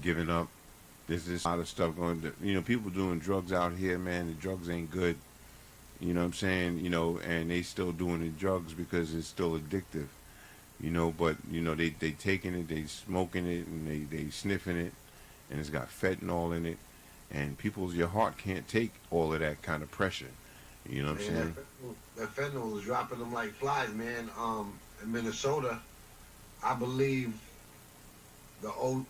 giving up. There's just a lot of stuff going. People doing drugs out here, man. The drugs ain't good. You know what I'm saying? And they still doing the drugs because it's still addictive. But they taking it, they smoking it, and they sniffing it, and it's got fentanyl in it, and your heart can't take all of that kind of pressure. You know what I'm saying? That fentanyl was dropping them like flies, man. In Minnesota, I believe the OD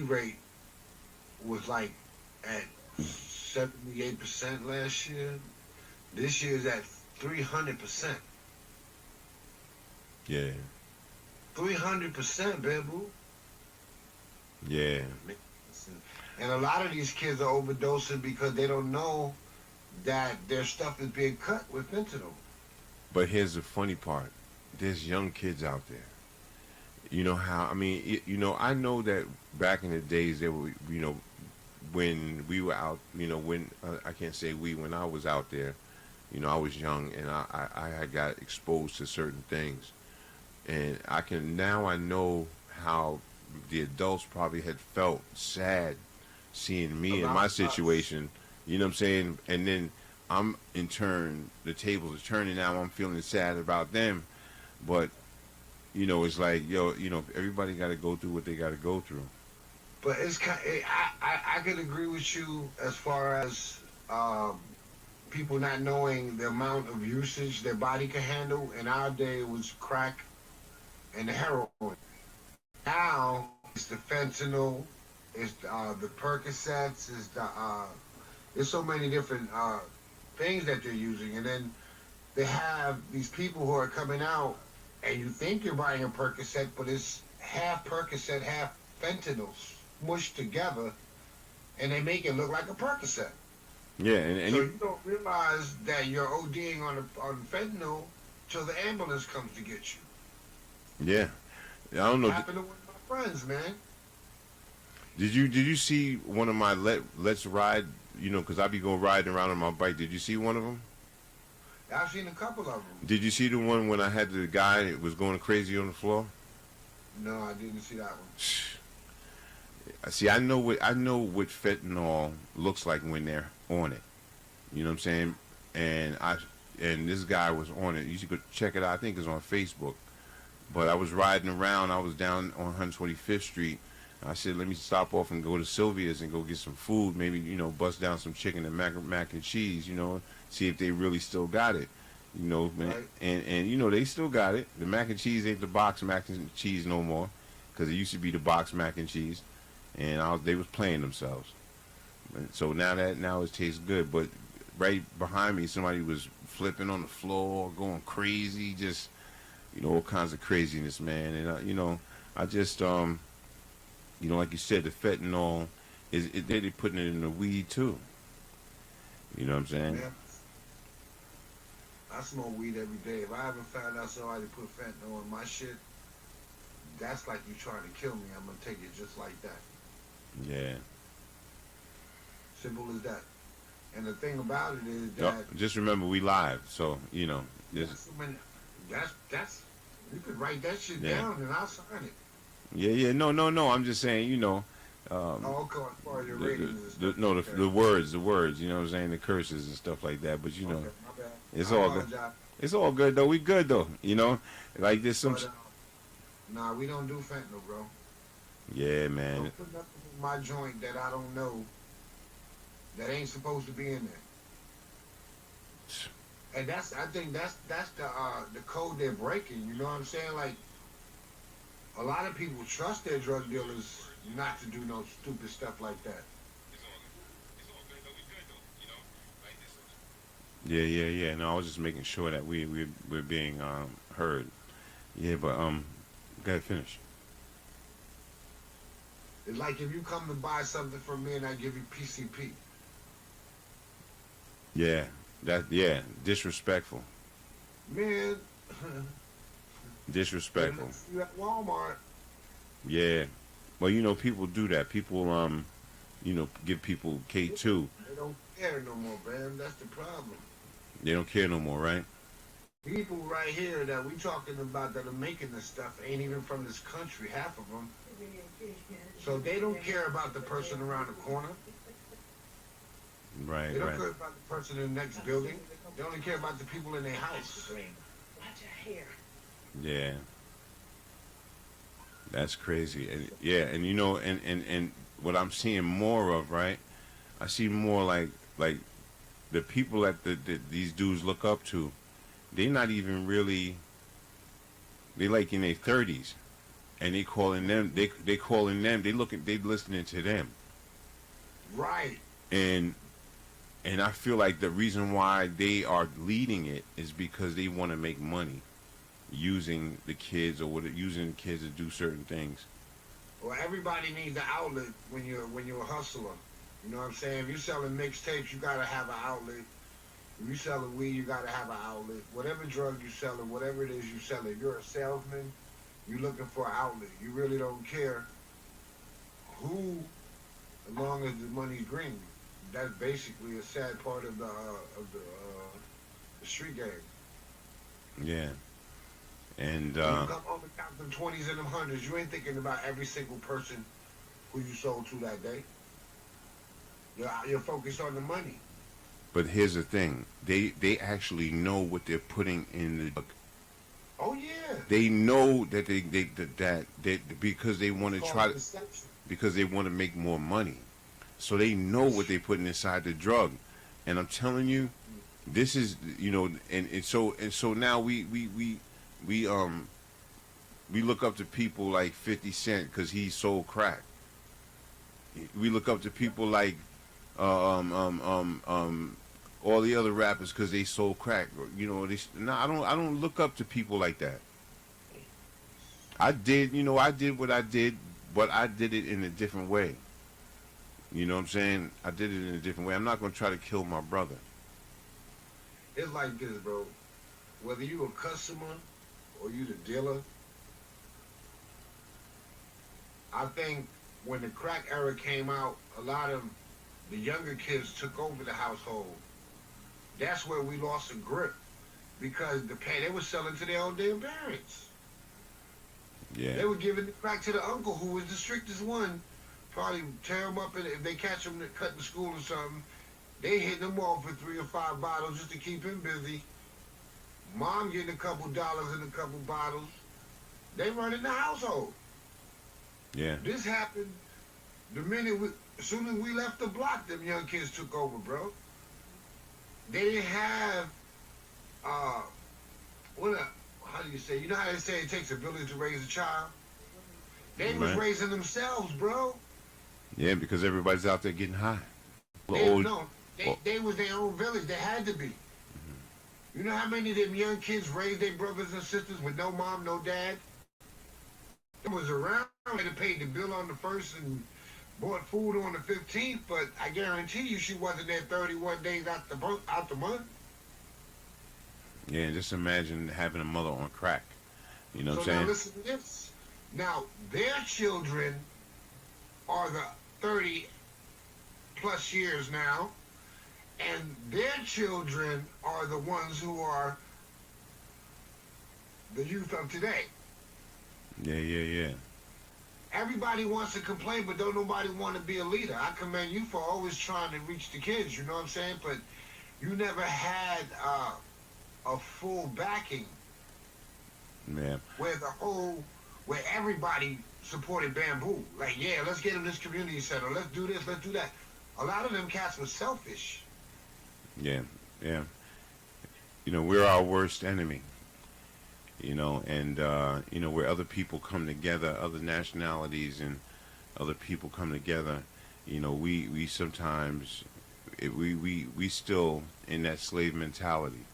rate was like at 78% last year. This year's at 300%. Yeah. 300%, bamboo. Yeah. And a lot of these kids are overdosing because they don't know that their stuff is being cut with fentanyl. But here's the funny part. There's young kids out there. I know that back in the days there were, when we were out, when I can't say when I was out there, I was young and I had got exposed to certain things. And I know how the adults probably had felt sad seeing me in my situation, you know what I'm saying? And then I'm in turn, the tables are turning now, I'm feeling sad about them. But, it's like, everybody got to go through what they got to go through. But it's kind. I could agree with you as far as people not knowing the amount of usage their body can handle. In our day, it was crack and the heroin. Now it's the fentanyl, it's the Percocets, it's there's so many different things that they're using, and then they have these people who are coming out, and you think you're buying a Percocet, but it's half Percocet, half fentanyl. mushed together, and they make it look like a Percocet. Yeah, and So you don't realize that you're ODing on fentanyl till the ambulance comes to get you. yeah, I don't know. Happened to one of my friends, man. Did you see one of my let's ride? You know, because I be going riding around on my bike. Did you see one of them? I've seen a couple of them. Did you see the one when I had the guy that was going crazy on the floor? No, I didn't see that one. See, I know what fentanyl looks like when they're on it. You know what I'm saying? And this guy was on it. You should go check it out. I think it's on Facebook. But I was riding around. I was down on 125th Street. I said, let me stop off and go to Sylvia's and go get some food. Maybe, you know, bust down some chicken and mac and cheese, you know, see if they really still got it. You know, man. Right. And you know, they still got it. The mac and cheese ain't the box mac and cheese no more. Because it used to be the box mac and cheese. And they was playing themselves. And so now it tastes good. But right behind me, somebody was flipping on the floor, going crazy, just, you know, all kinds of craziness, man. And, you know, I just, you know, like you said, the fentanyl they're putting it in the weed too. You know what I'm saying? Yeah. I smoke weed every day. If I haven't found out somebody put fentanyl in my shit, that's like you trying to kill me. I'm gonna take it just like that. Yeah. Simple as that. And the thing about it is Yup, that just remember we live, so you know. that's you could write that shit Yeah. down and I'll sign it. Yeah. No. I'm just saying, you know. Oh, okay, as far as your ratings and stuff. The words. You know what I'm saying? The curses and stuff like that. But you know, Okay, my bad. it's I all good. apologize. It's all good though. We good though. You know, like there's some. But, nah, we don't do fentanyl, bro. Yeah, man. Don't put nothing in my joint that I don't know that ain't supposed to be in there. And I think that's the code they're breaking. You know what I'm saying? Like, a lot of people trust their drug dealers not to do no stupid stuff like that. Yeah. No, I was just making sure that we're being heard. Yeah, but go ahead, finish. It's like if you come to buy something from me and I give you PCP. Yeah, disrespectful. Man, Disrespectful. you at Walmart. Yeah. Well, you know, people do that. People you know, give people K2. They don't care no more, man. That's the problem. They don't care no more, right? People right here that we talking about that are making this stuff ain't even from this country, half of them. So they don't care about the person around the corner. Right, They don't right. care about the person in the next building. They only care about the people in their house. Yeah. That's crazy. And yeah, and you know, and what I'm seeing more of, right? I see more like the people that these dudes look up to, they not even really, they like in their 30s, and they calling them, they listening to them, Right. and I feel like the reason why they are leading it is because they want to make money, using the kids using the kids to do certain things. Well, everybody needs an outlet when you're a hustler. You know what I'm saying? If you're selling mixtapes, you gotta have an outlet. If you're selling weed, you gotta have an outlet. Whatever drug you're selling, whatever it is you're selling, if you're a salesman, you're looking for an outlet. You really don't care who, as long as the money's green. That's basically a sad part of the street game. Yeah. And You come home and count them 20s and them 100s. You ain't thinking about every single person who you sold to that day. You're focused on the money. but here's the thing: they actually know what they're putting in the. Oh yeah. They know that they because they want to It's try called to, deception. because they want to make more money, so they know what they're putting inside the drug, and I'm telling you, this is, you know, and so now we look up to people like 50 Cent because he sold crack. We look up to people like all the other rappers because they sold crack. You know, I don't look up to people like that. I did what I did but I did it in a different way. You know what I'm saying? I did it in a different way. I'm not gonna try to kill my brother. It's like this, bro. Whether you a customer or you the dealer, I think when the crack era came out, a lot of the younger kids took over the household. That's where we lost a grip because they were selling to their own damn parents. Yeah. They were giving it back to the uncle who was the strictest one. Probably tear them up, and if they catch them cutting school or something, they hit them off for 3 or 5 bottles just to keep him busy. Mom getting a couple dollars and a couple bottles. They running the household. Yeah. This happened the minute as soon as we left the block, them young kids took over, bro. They didn't have, how do you say? You know how they say it takes a village to raise a child? They was Right. raising themselves, bro. Yeah, because everybody's out there getting high. They was their own village. They had to be. You know how many of them young kids raised their brothers and sisters with no mom, no dad? It was around. They paid the bill on the first and bought food on the 15th, but I guarantee you she wasn't there 31 days out the month. Yeah, and just imagine having a mother on crack. You know what So I'm now saying? listen to this. Now, their children are the 30 plus years now, and their children are the ones who are the youth of today. Yeah. Everybody wants to complain, but don't nobody want to be a leader. I commend you for always trying to reach the kids, you know what I'm saying? But you never had a full backing Yeah. where everybody supported Bamboo. Like, yeah, let's get them this community center. Let's do this, let's do that. A lot of them cats were selfish. Yeah. You know, we're our worst enemy. You know, and you know, where other people come together, other nationalities and other people come together, you know, we sometimes we still in that slave mentality.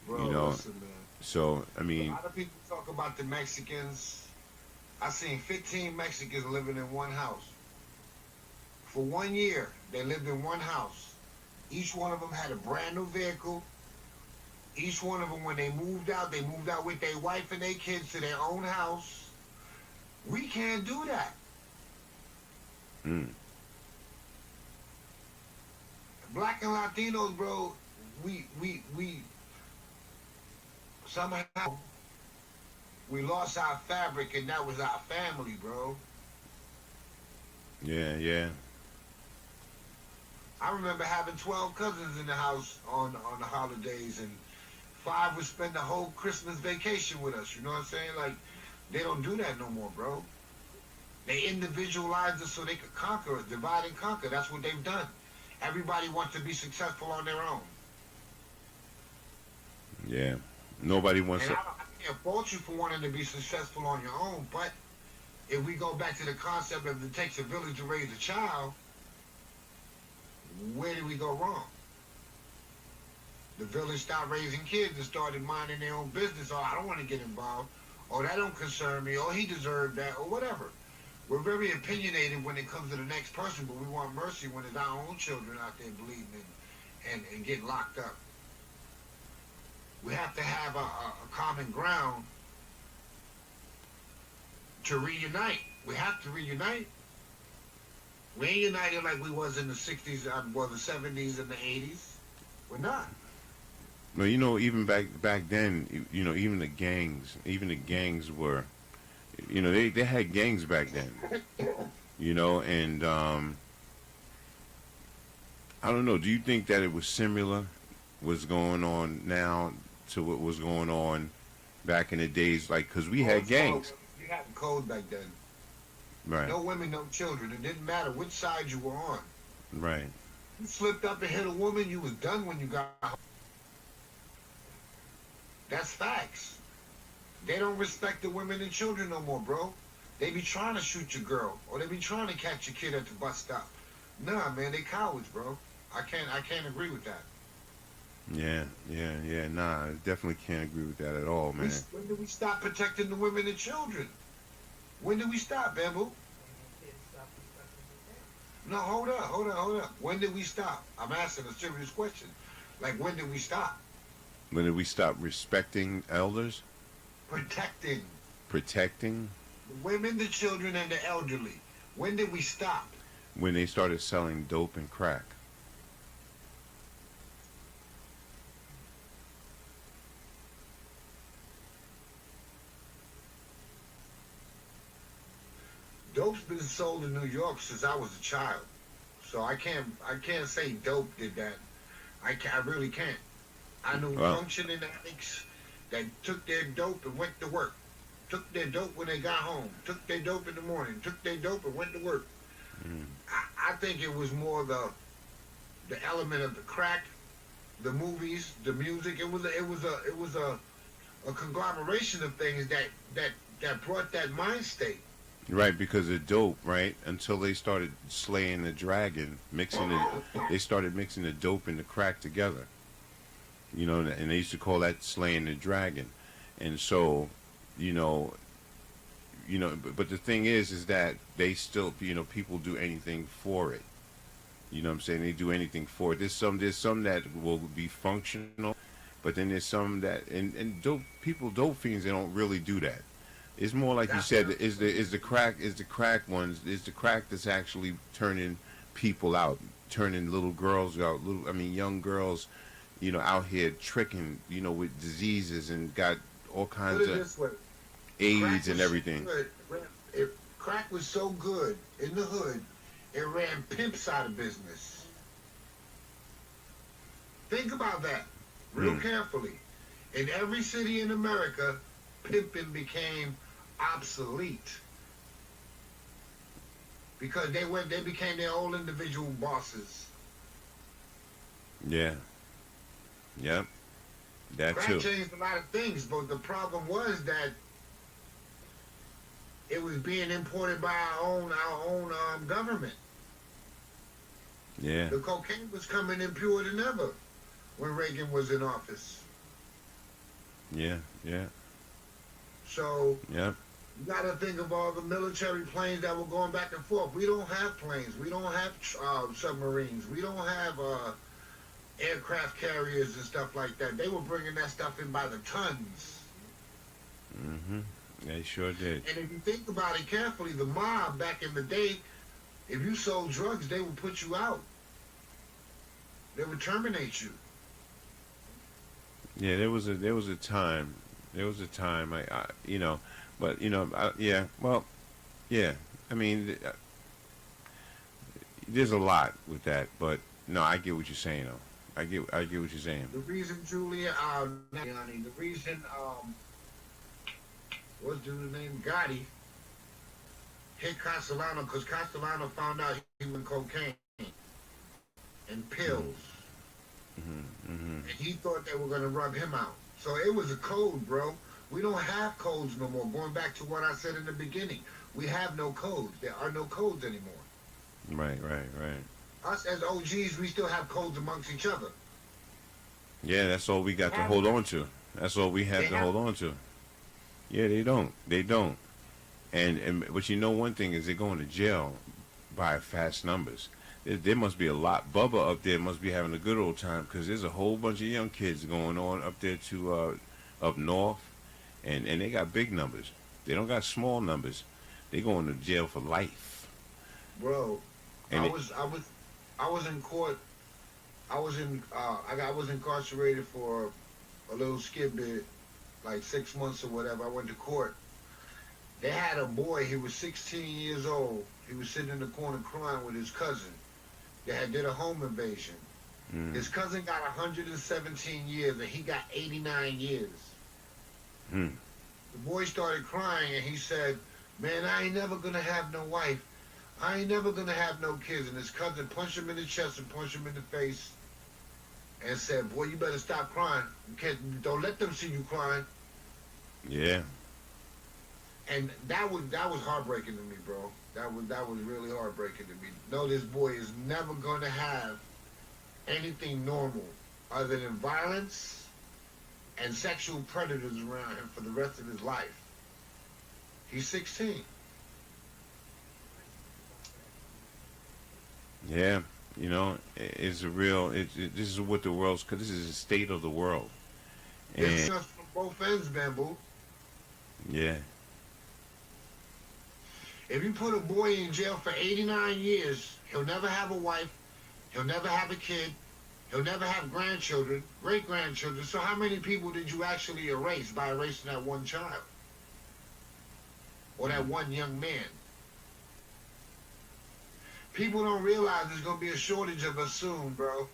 Bro, You know, listen, man. So I A mean, lot of people talk about the Mexicans. I seen 15 Mexicans living in one house. For 1 year, they lived in one house. Each one of them had a brand new vehicle. Each one of them, when they moved out with their wife and their kids to their own house. We can't do that. mm, Black and Latinos, bro, we somehow we lost our fabric, and that was our family, bro. yeah. I remember having 12 cousins in the house on the holidays, and 5 would spend the whole Christmas vacation with us. You know what I'm saying? Like, they don't do that no more, bro. They individualized us so they could conquer us, divide and conquer. That's what they've done. Everybody wants to be successful on their own. Yeah. Nobody wants And to. I can't fault you for wanting to be successful on your own, but if we go back to the concept of it takes a village to raise a child, where did we go wrong? The village stopped raising kids and started minding their own business. Oh, I don't want to get involved. Oh, that don't concern me. Oh, he deserved that, or whatever. We're very opinionated when it comes to the next person, but we want mercy when it's our own children out there bleeding and getting locked up. We have to have a common ground to reunite. We have to reunite. We ain't united like we was in the 60s, well, the 70s and the 80s. We're not. No, you know, even back then, you know, even the gangs were, you know, they had gangs back then. You know, and I don't know. Do you think that it was similar, what's going on now to what was going on back in the days? Like, because we had gangs. We had a code back then. Right. No women, no children. It didn't matter which side you were on. Right. You slipped up and hit a woman, you was done when you got home. That's facts. They don't respect the women and children no more, bro. They be trying to shoot your girl, or they be trying to catch your kid at the bus stop. Nah, man, they cowards, bro. I can't agree with that. Yeah. Nah, I definitely can't agree with that at all, man. When did we stop protecting the women and children? When did we stop, Bamboo? No, hold up. When did we stop? I'm asking a serious question. Like, when did we stop? When did we stop respecting elders? Protecting Protecting? the women, the children, and the elderly. When did we stop? When they started selling dope and crack. Dope's been sold in New York since I was a child, so I can't say dope did that. I really can't. I knew Wow. functioning addicts that took their dope and went to work. Took their dope when they got home. Took their dope in the morning. Took their dope and went to work. I think it was more the element of the crack, the movies, the music. It was a conglomeration of things that brought that mind state. Right, because of dope, right? Until they started slaying the dragon, they started mixing the dope and the crack together. You know, and they used to call that slaying the dragon. And so, but the thing is that they still, people do anything for it. You know what I'm saying? They do anything for it. There's some that will be functional, but then there's some that, and dope fiends, they don't really do that. It's more like you said, is the crack that's actually turning people out, turning little girls out, young girls, out here tricking, with diseases and got all kinds Put it of this way. AIDS and everything. Crack was so good in the hood, it ran pimps out of business. Think about that real carefully. In every city in America, pimping became obsolete because they became their own individual bosses. Yeah. Yep. That Crack too. changed a lot of things, but the problem was that it was being imported by our own government. Yeah. The cocaine was coming in purer than ever when Reagan was in office. Yeah. Yeah. So Yep. you got to think of all the military planes that were going back and forth. We don't have planes. We don't have submarines. We don't have aircraft carriers and stuff like that. They were bringing that stuff in by the tons. Mm-hmm. They sure did. And if you think about it carefully, the mob back in the day, if you sold drugs, they would put you out. They would terminate you. Yeah, there was a time. Yeah. Well, yeah. I mean, there's a lot with that, but no, I get what you're saying though. I get what you're saying. The reason Julia, the reason, what's the name? Gotti hit Castellano because Castellano found out he was cocaine and pills. And he thought they were going to rub him out. So it was a code, bro. We don't have codes no more. Going back to what I said in the beginning, we have no codes. There are no codes anymore. Right. Us as OGs, we still have codes amongst each other. Yeah, that's all we got to hold on to. That's all we have to hold on to. Yeah, they don't. But one thing is they're going to jail by fast numbers. There must be a lot. Bubba up there must be having a good old time because there's a whole bunch of young kids going on up there to up north, and they got big numbers. They don't got small numbers. They going to jail for life. Bro, And I was in court. I was incarcerated for a little skid bit, like 6 months or whatever. I went to court. They had a boy. He was 16 years old. He was sitting in the corner crying with his cousin. They had did a home invasion. His cousin got 117 years, and he got 89 years. The boy started crying, and he said, "Man, I ain't never gonna have no wife. I ain't never gonna have no kids." And his cousin punched him in the chest and punched him in the face, and said, "Boy, you better stop crying. Don't let them see you crying." Yeah. And that was heartbreaking to me, bro. That was really heartbreaking to me. No, this boy is never gonna have anything normal other than violence and sexual predators around him for the rest of his life. He's 16. Yeah, it's a real. This is what the world's. Cause this is the state of the world, It's and just from both ends, Bamboo. yeah, If you put a boy in jail for 89 years, he'll never have a wife, he'll never have a kid, he'll never have grandchildren, great grandchildren. So how many people did you actually erase by erasing that one child? Or that one young man? People don't realize there's going to be a shortage of us soon, bro.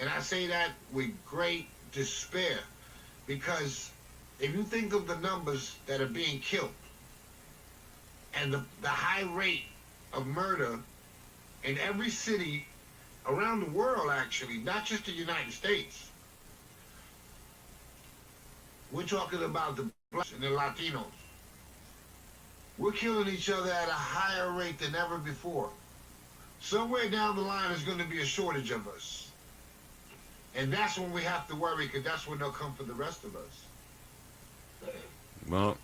And I say that with great despair. Because if you think of the numbers that are being killed and the high rate of murder in every city around the world, actually, not just the United States. We're talking about the blacks and the Latinos. We're killing each other at a higher rate than ever before. Somewhere down the line, there's going to be a shortage of us. And that's when we have to worry, because that's when they'll come for the rest of us. well,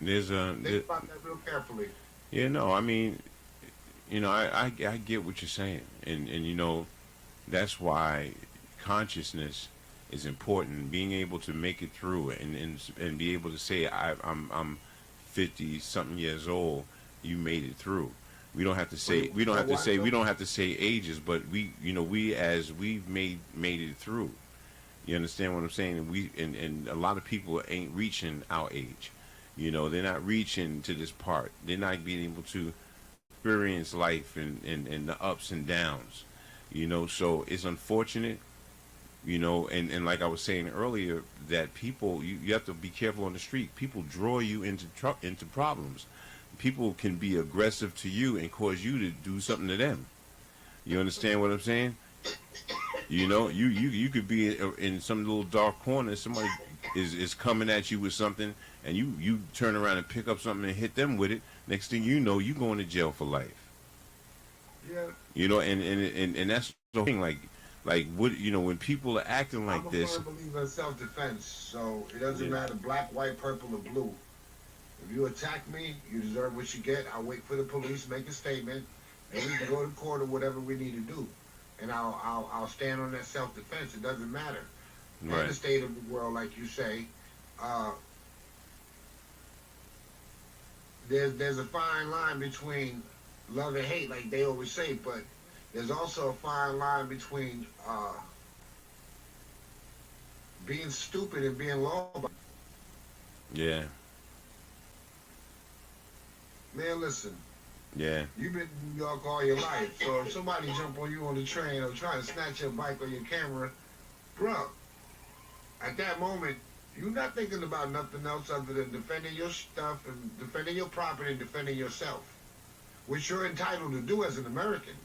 there's a. Think about that real carefully. Yeah, no, I mean, I get what you're saying, and that's why consciousness is important. Being able to make it through and be able to say I'm 50 something years old, you made it through. We don't have to say we don't have to say ages, but we've made it through. You understand what I'm saying? And a lot of people ain't reaching our age. They're not reaching to this part. They're not being able to experience life and the ups and downs. So it's unfortunate. And like I was saying earlier, that people you have to be careful on the street. People draw you into problems. People can be aggressive to you and cause you to do something to them. You understand what I'm saying? You could be in some little dark corner. Somebody is coming at you with something, and you turn around and pick up something and hit them with it. Next thing you know, you going to jail for life. Yeah. And that's the thing. Like what when people are acting like this. I'm a firm believer in self-defense, so it doesn't matter black, white, purple, or blue. If you attack me, you deserve what you get. I'll wait for the police, make a statement, and we can go to court or whatever we need to do. And I'll stand on that self-defense. It doesn't matter. Right. In the state of the world, like you say, there's a fine line between love and hate, like they always say, but there's also a fine line between being stupid and being law-abiding. Yeah. Man, listen. Yeah. You've been in New York all your life, so if somebody jump on you on the train or try to snatch your bike or your camera, bro, at that moment, you're not thinking about nothing else other than defending your stuff and defending your property and defending yourself, which you're entitled to do as an American.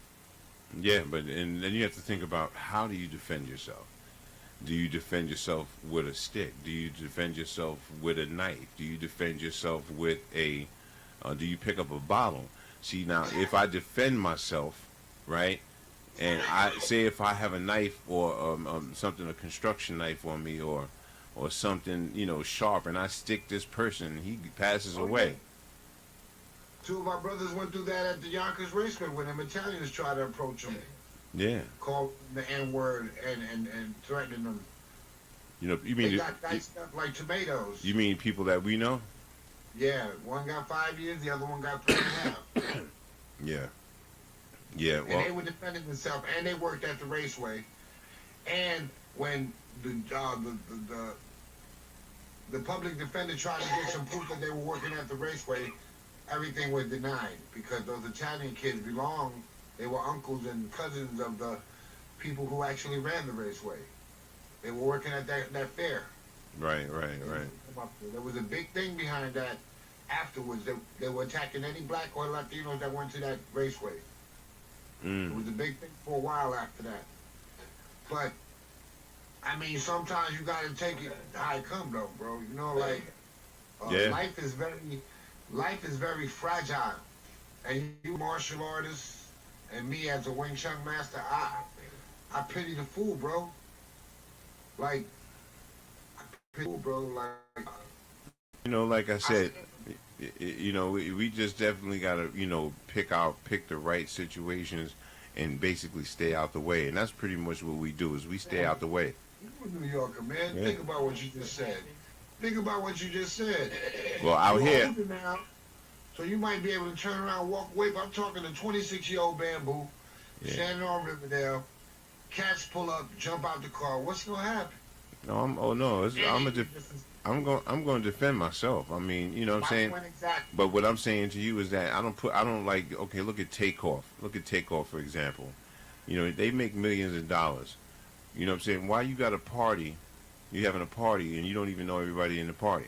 Yeah, and then you have to think about, how do you defend yourself? Do you defend yourself with a stick? Do you defend yourself with a knife? Do you defend yourself with do you pick up a bottle? See, now, if I defend myself, right, and I say if I have a knife or something, a construction knife on me, or something, sharp, and I stick this person, he passes away. Two of our brothers went through that at the Yonkers Raceway when them Italians tried to approach them. Yeah. Called the N-word and threatening them. You mean they got diced up like tomatoes. You mean people that we know? Yeah, one got 5 years, the other one got 3.5. Yeah. Yeah. Well, and they were defending themselves, and they worked at the raceway. And when the public defender tried to get some proof that they were working at the raceway, everything was denied because those Italian kids they were uncles and cousins of the people who actually ran the raceway. They were working at that fair. Right. There was a big thing behind that afterwards. They were attacking any black or Latinos that went to that raceway. It was a big thing for a while after that. But, I mean, sometimes you got to take it how it come, though, bro. Yeah. Life is very fragile. And you martial artists and me as a Wing Chun master, I pity the fool, bro. Like, like I said, we just definitely gotta, pick the right situations and basically stay out the way. And that's pretty much what we do, is we stay out the way. You a New Yorker, man. Yeah. Think about what you just said. Think about what you just said. Well, out You're here, older now, so you might be able to turn around and walk away. But I'm talking to 26-year-old Bamboo, Yeah. standing on Riverdale. Cats pull up, jump out the car. What's gonna happen? no, I'm going to defend myself. I mean, you know what I'm saying? Exactly. But what I'm saying to you is that I don't like, okay, look at Takeoff. Look at Takeoff, for example. You know, they make millions of dollars. You know what I'm saying? Why you got a party, you having a party, and you don't even know everybody in the party?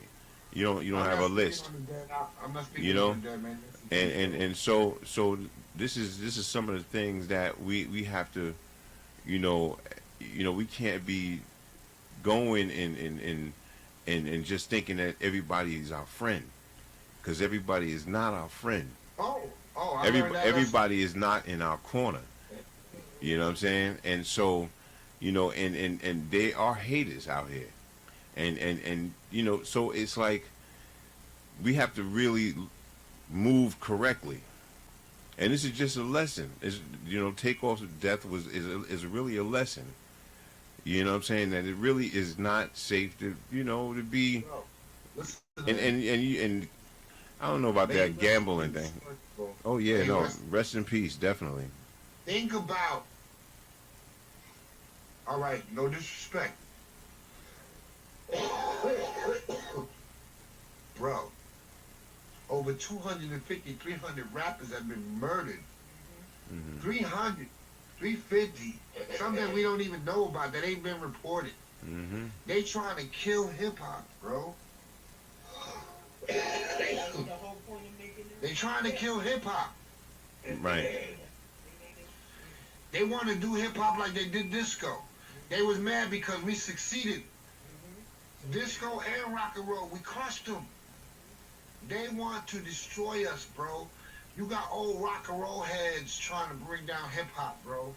You don't have a list. I'm not speaking You know? on the dead, man. And so this is some of the things that we have to, you know, we can't be going and just thinking that everybody is our friend, because everybody is not our friend. I learned that Everybody is not in our corner. You know what I'm saying? And so, you know, and they are haters out here, and you know, so it's like we have to really move correctly. And this is just a lesson. It's, you know, Takeoff's death is really a lesson. You know what I'm saying? That it really is not safe to, you know, to be, Listen, and I don't know about that gambling thing. Oh yeah, no, rest in peace, definitely. Think about. All right, no disrespect, bro. Over 250, 300 rappers have been murdered. 300, 350. Something we don't even know about that ain't been reported. They trying to kill hip hop, bro. They trying to kill hip hop. Right. They want to do hip hop like they did disco. They was mad because we succeeded. Disco and rock and roll, we crushed them. They want to destroy us, bro. You got old rock and roll heads trying to bring down hip hop, bro.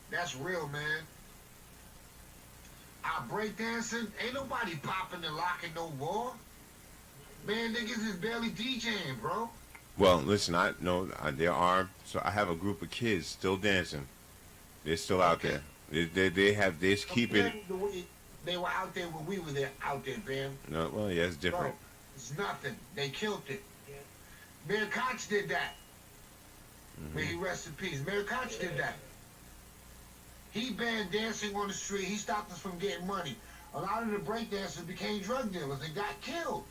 That's real, man. Our breakdancing, ain't nobody popping and locking no more. Man, niggas is barely DJing, bro. Well, listen, there are. So I have a group of kids still dancing. They're still out there. They keep it. They were out there when we were there, out there, man. No, well, yeah, it's different. Bro, it's nothing. They killed it. Mayor Koch did that. May he rest in peace. Mayor Koch did that. He banned dancing on the street. He stopped us from getting money. A lot of the breakdancers became drug dealers and got killed.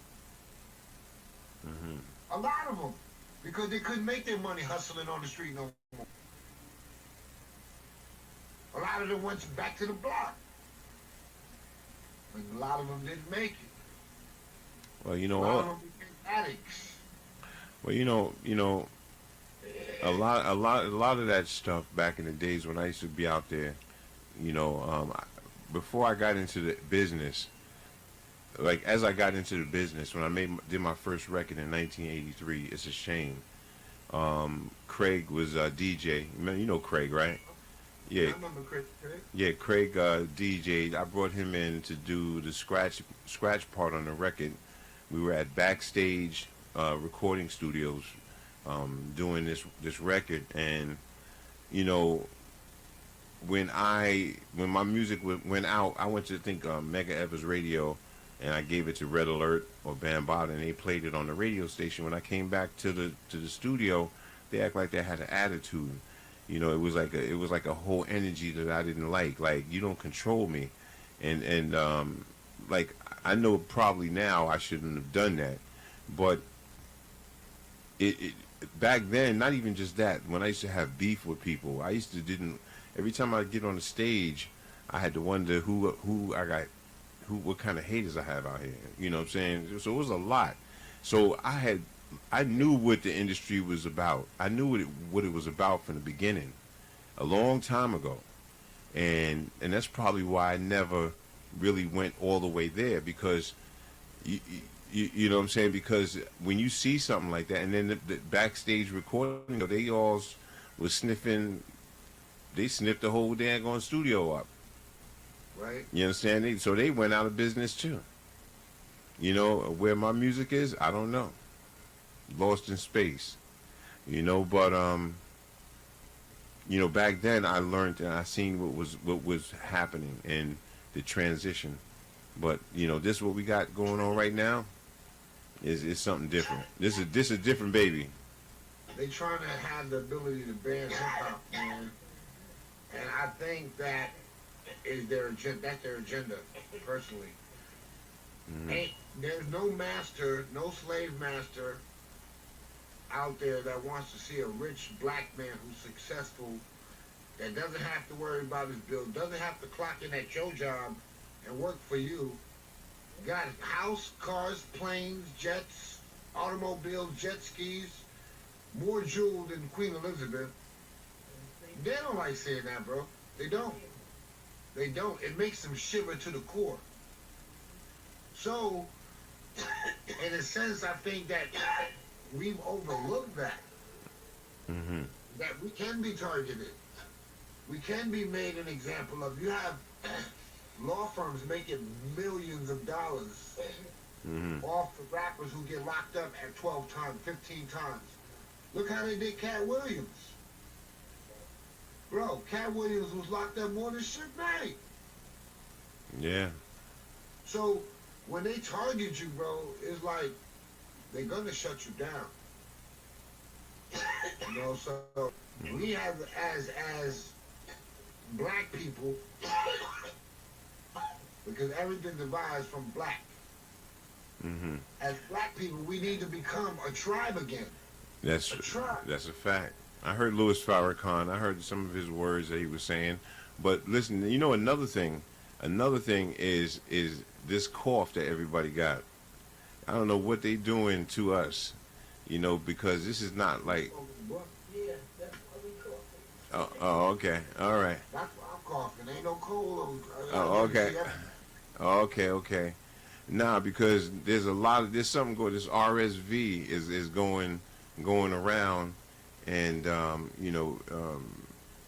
A lot of them. Because they couldn't make their money hustling on the street no more. A lot of them went back to the block. And a lot of them didn't make it. Well, you A know lot what? of them became addicts. Well, you know, a lot of that stuff back in the days when I used to be out there, you know, before I got into the business, like as I got into the business, when I did my first record in 1983, It's a Shame. Craig was a DJ. You know Craig, right? Yeah. I remember Chris. Yeah, Craig DJ'd. I brought him in to do the scratch part on the record. We were at Backstage recording studios doing this record, and you know, when my music went out, I went to Mega Evers Radio, and I gave it to Red Alert or Bambaataa, and they played it on the radio station. When I came back to the studio, they act like they had an attitude. You know, it was like a whole energy that I didn't like. Like, you don't control me, and like, I know probably now I shouldn't have done that, but it back then, not even just that. When I used to have beef with people, every time I get on the stage, I had to wonder what kind of haters I have out here. You know what I'm saying? So it was a lot. So I knew what the industry was about. I knew what it was about from the beginning, a long time ago, and that's probably why I never really went all the way there, because you know what I'm saying? Because when you see something like that, and then the backstage recording, they all was sniffing. They sniffed the whole daggone studio up. Right. You understand? So they went out of business too. You know, where my music is, I don't know. Lost in space. You know, but you know, back then I learned and I seen what was happening and the transition. But you know, this what we got going on right now is something different. This a different baby. They trying to have the ability to ban hip hop, man, and I think that is their agenda. That's their agenda, personally. There's no master, no slave master out there that wants to see a rich black man who's successful, that doesn't have to worry about his bill, doesn't have to clock in at your job and work for you. Got house, cars, planes, jets, automobiles, jet skis, more jeweled than Queen Elizabeth. They don't like saying that, bro. They don't. They don't. It makes them shiver to the core. So, in a sense, I think that we've overlooked that. Mm-hmm. That we can be targeted. We can be made an example of. You have law firms making millions of dollars off the rappers who get locked up at 12 times, 15 times. Look how they did Cat Williams. Bro, Cat Williams was locked up more than Suge Knight. Yeah. So, when they target you, bro, it's like they're gonna shut you down. You know, so we have as black people, because everything divides from black. As black people, we need to become a tribe again. That's a fact. I heard Louis Farrakhan. I heard some of his words that he was saying. But listen, you know, another thing is this cough that everybody got. I don't know what they doing to us, you know, because this is not like. Yeah, that's why we coughing. Oh, okay, all right. That's why I'm coughing. Ain't no cold. Oh, okay. Okay. Nah, because there's something going. This RSV is going around, and you know,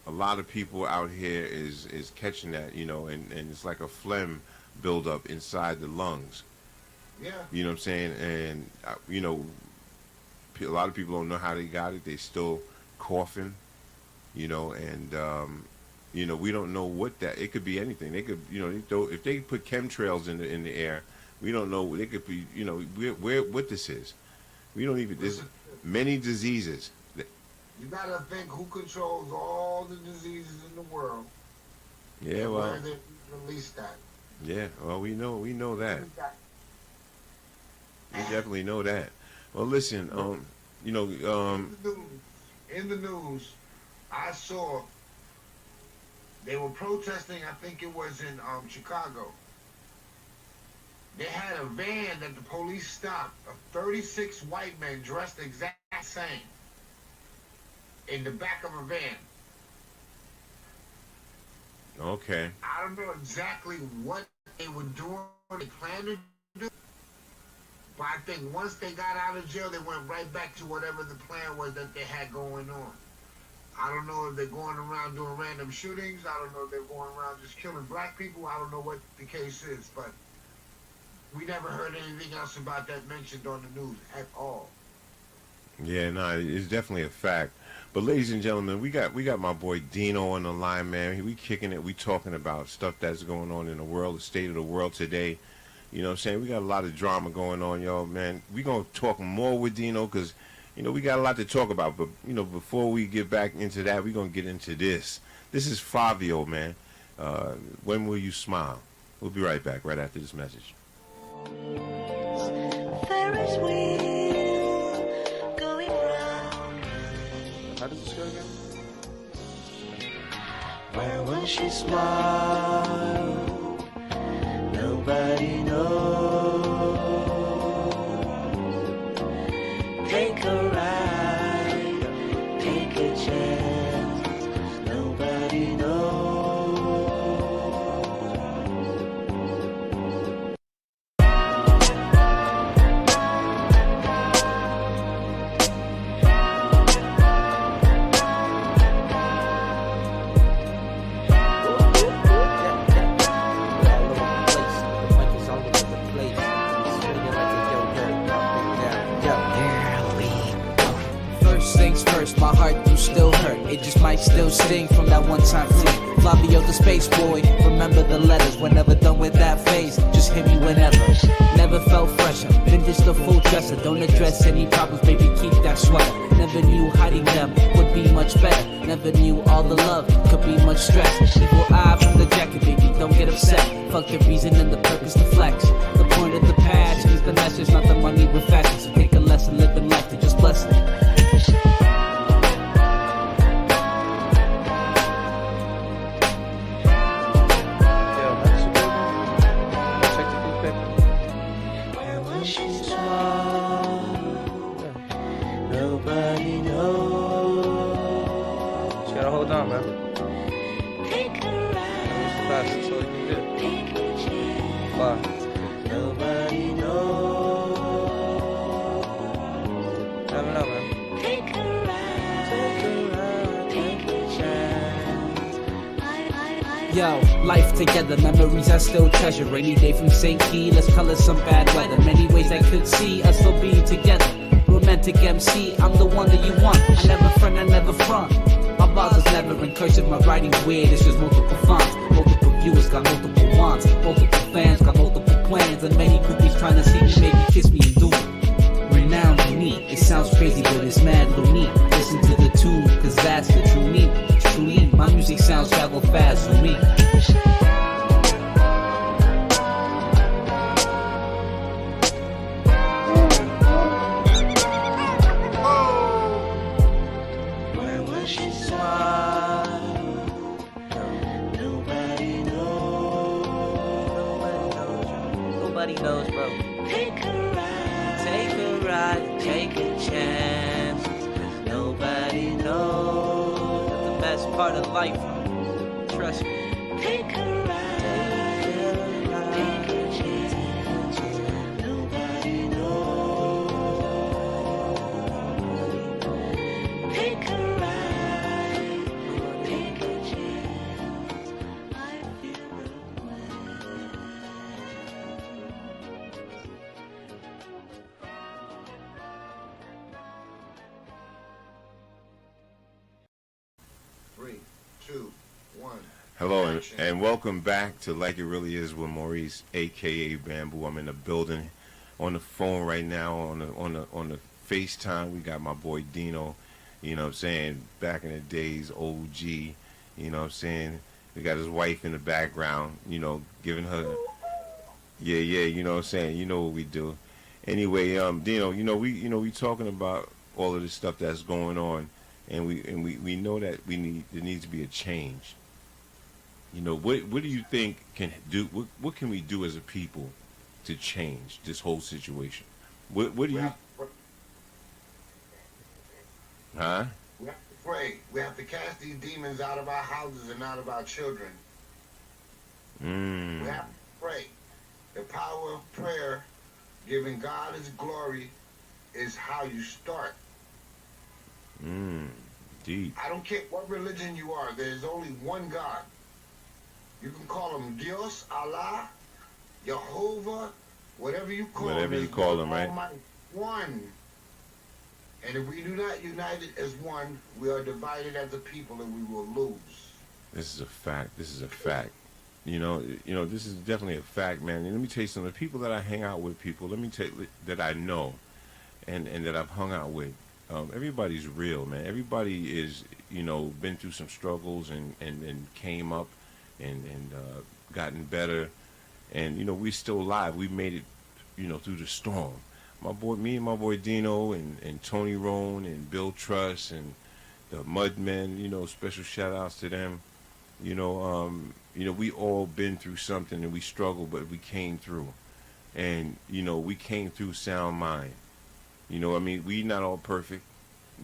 a lot of people out here is catching that, you know, and it's like a phlegm buildup inside the lungs. Yeah. You know what I'm saying? And you know, a lot of people don't know how they got it. They still coughing, you know, and you know, we don't know what that. It could be anything. They could, you know, if they put chemtrails in the air, we don't know. They could be, you know, where what this is. We don't even. There's many diseases. You gotta think who controls all the diseases in the world. Yeah, well. Where they release that. Yeah, well, we know that. We definitely know that. Well, listen, you know, in the news, I saw they were protesting. I think it was in Chicago. They had a van that the police stopped of 36 white men dressed the exact same in the back of a van. Okay. I don't know exactly what they were doing, what they planned to do, but I think once they got out of jail, they went right back to whatever the plan was that they had going on. I don't know if they're going around doing random shootings. I don't know if they're going around just killing black people. I don't know what the case is, but we never heard anything else about that mentioned on the news at all. Yeah, no, it's definitely a fact. But ladies and gentlemen, we got my boy Dino on the line, man. We kicking it. We talking about stuff that's going on in the world, the state of the world today. You know what I'm saying? We got a lot of drama going on, y'all, man. We going to talk more with Dino because, you know, we got a lot to talk about. But, you know, before we get back into that, we're going to get into this. This is Fabio, man. When Will You Smile? We'll be right back right after this message. Ferris wheel going round. How does this go again? Where will she smile? Nobody knows. Take a ride, take a chance. Nobody knows. first, my heart do still hurt. It just might still sting from that one time flick. Flavio the space boy, remember the letters. We're never done with that phase, just hit me whenever. Never felt fresher, been just a full dresser. Don't address any problems, baby, keep that sweater. Never knew hiding them would be much better. Never knew all the love could be much stress. Evil eye from the jacket, baby, don't get upset. Fuck the reason and the purpose to flex. The point of the patch is the message, not the money with fashion. So take a lesson, live in life to just bless it. Where was she small? Nobody knows. Just gotta hold on, man. Take a ride. That's all you can do. Take a chance. Wow. Nobody knows. Never know, man. Take a ride. Take a ride. Take a chance. Yo, life together, memories I still treasure. Rainy day from St. Key, let's color some bad weather. Many ways I could see us still being together. Romantic MC, I'm the one that you want. I never front, I never front. My bars is never in cursive, my writing's weird. It's just multiple fonts, multiple viewers got multiple wants, multiple fans got multiple plans, and many groupies trying to see me, maybe kiss me and do it. Renowned unique, it sounds crazy, but it's mad unique. Listen to the tune, cause that's the true me. Truly, my music sounds travel fast for me. Where was she small? Nobody knows. Nobody knows, bro. Take a ride. Take a ride. Take a chance. Nobody knows. The best part of life, trust me. Take a ride. Take a chance. Nobody knows. Take a ride. Take a chance. I feel Three, two, one. Hello and, Action. and welcome back to Like It Really Is with Maurice, aka Bamboo. I'm in the building, on the phone right now, on the FaceTime. We got my boy Dino. You know what I'm saying? Back in the days, OG. You know what I'm saying? We got his wife in the background. You know, giving her. Yeah. You know what I'm saying? You know what we do. Anyway, Dino. We talking about all of this stuff that's going on, and we know that there needs to be a change. You know, what do you think can do? What can we do as a people to change this whole situation? What do you? Huh? We have to pray. We have to cast these demons out of our houses and out of our children. We have to pray. The power of prayer, giving God His glory, is how you start. Deep. I don't care what religion you are. There's only one God. You can call him Dios, Allah, Jehovah, whatever you call him. Whatever you call him, right? Almighty. One. And if we do not unite it as one, we are divided as a people and we will lose. This is a fact. You know, this is definitely a fact, man. And let me tell you something. The people that I hang out with, let me tell you that I know, and that I've hung out with. Everybody's real, man. Everybody is, been through some struggles and came up and gotten better. And, we're still alive. We made it, through the storm. Me and my boy Dino and Tony Roan and Bill Truss and the Mudmen, special shout outs to them. We all been through something and we struggled, but we came through. And, we came through sound mind. We not all perfect,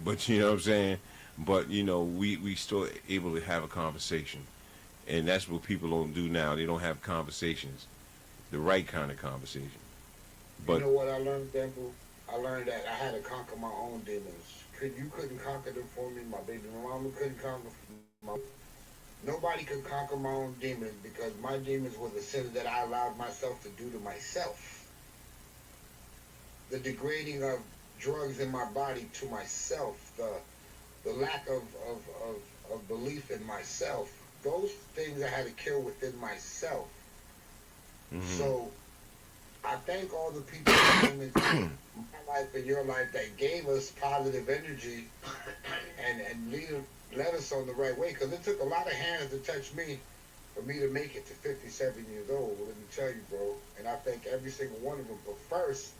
but you know what I'm saying? But, we still able to have a conversation. And that's what people don't do now. They don't have conversations, the right kind of conversation. But you know what I learned, Bamboo? I learned that I had to conquer my own demons. You couldn't conquer them for me. My baby mama couldn't conquer Nobody could conquer my own demons because my demons were the sins that I allowed myself to do to myself. The degrading of drugs in my body to myself, the the lack of belief in myself, those things I had to kill within myself. So I thank all the people that came into my life and your life that gave us positive energy and led us on the right way. Because it took a lot of hands to touch me for me to make it to 57 years old. Let me tell you, bro. And I thank every single one of them. But first,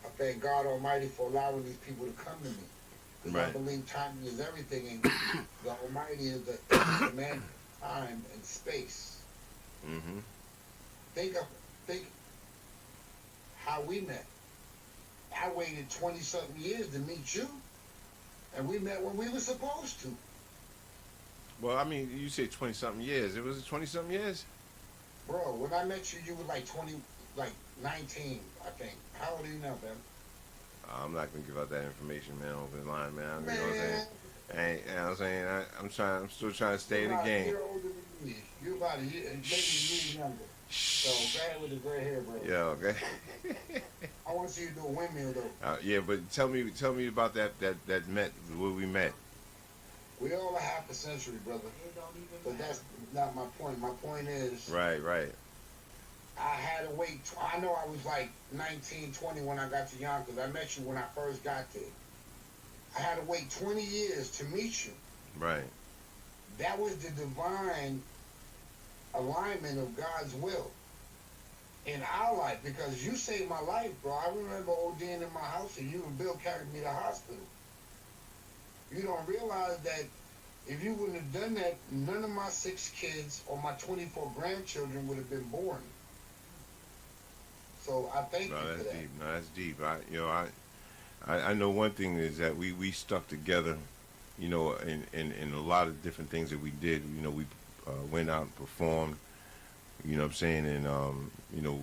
I thank God Almighty for allowing these people to come to me. Because I believe timing is everything. And the Almighty is the man of time and space. Think how we met. I waited 20-something years to meet you, and we met when we were supposed to. Well, I mean, you say 20-something years. It was 20-something years? Bro, when I met you, you were like 19, I think. How old are you now, man? I'm not gonna give out that information, man, over the line, man. You know what I'm saying? Hey, you know what I'm saying? I'm still trying to stay in the game. You're older than me. You're about a year, maybe a year younger. So go ahead with the gray hair, bro. Yeah, okay. I want to see you do a windmill, though. Yeah, but tell me about that where we met. We all a half a century, brother. But that's not my point. My point is, Right. I had to wait. I know I was like 19, 20 when I got to Yonkers. I met you when I first got there. I had to wait 20 years to meet you. Right. That was the divine alignment of God's will in our life, because you saved my life, bro. I remember ODing in my house and you and Bill carried me to the hospital. You don't realize that if you wouldn't have done that, none of my 6 kids or my 24 grandchildren would have been born. So I thank you for that. Deep. No, that's deep. I know one thing is that we stuck together, you know, in a lot of different things that we did. You know, we went out and performed, you know what I'm saying, and you know,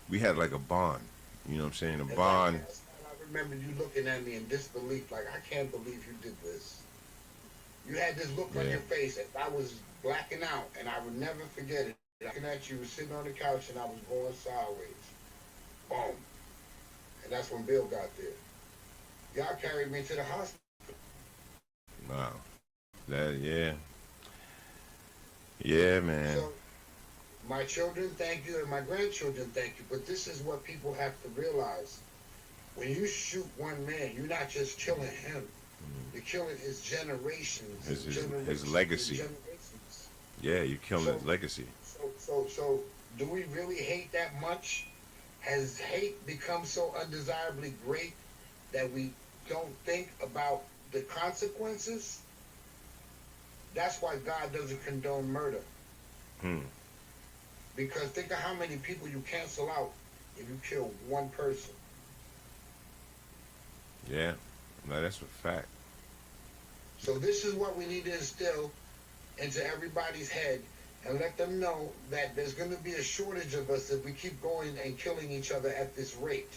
we had like a bond, you know what I'm saying, a bond. I remember you looking at me in disbelief, like, I can't believe you did this. You had this look on your face, and I was blacking out, and I would never forget it. Looking at you, sitting on the couch, and I was going sideways. Boom. And that's when Bill got there. Y'all carried me to the hospital. Wow. Yeah, man. So, my children, thank you, and my grandchildren, thank you. But this is what people have to realize. When you shoot one man, you're not just killing him. You're killing his generations. His legacy. Generations. Yeah, you're killing his legacy. So, do we really hate that much? Has hate become so undesirably great that we don't think about the consequences? That's why God doesn't condone murder. Because think of how many people you cancel out if you kill one person. Yeah, no, that's a fact. So this is what we need to instill into everybody's head and let them know that there's going to be a shortage of us if we keep going and killing each other at this rate.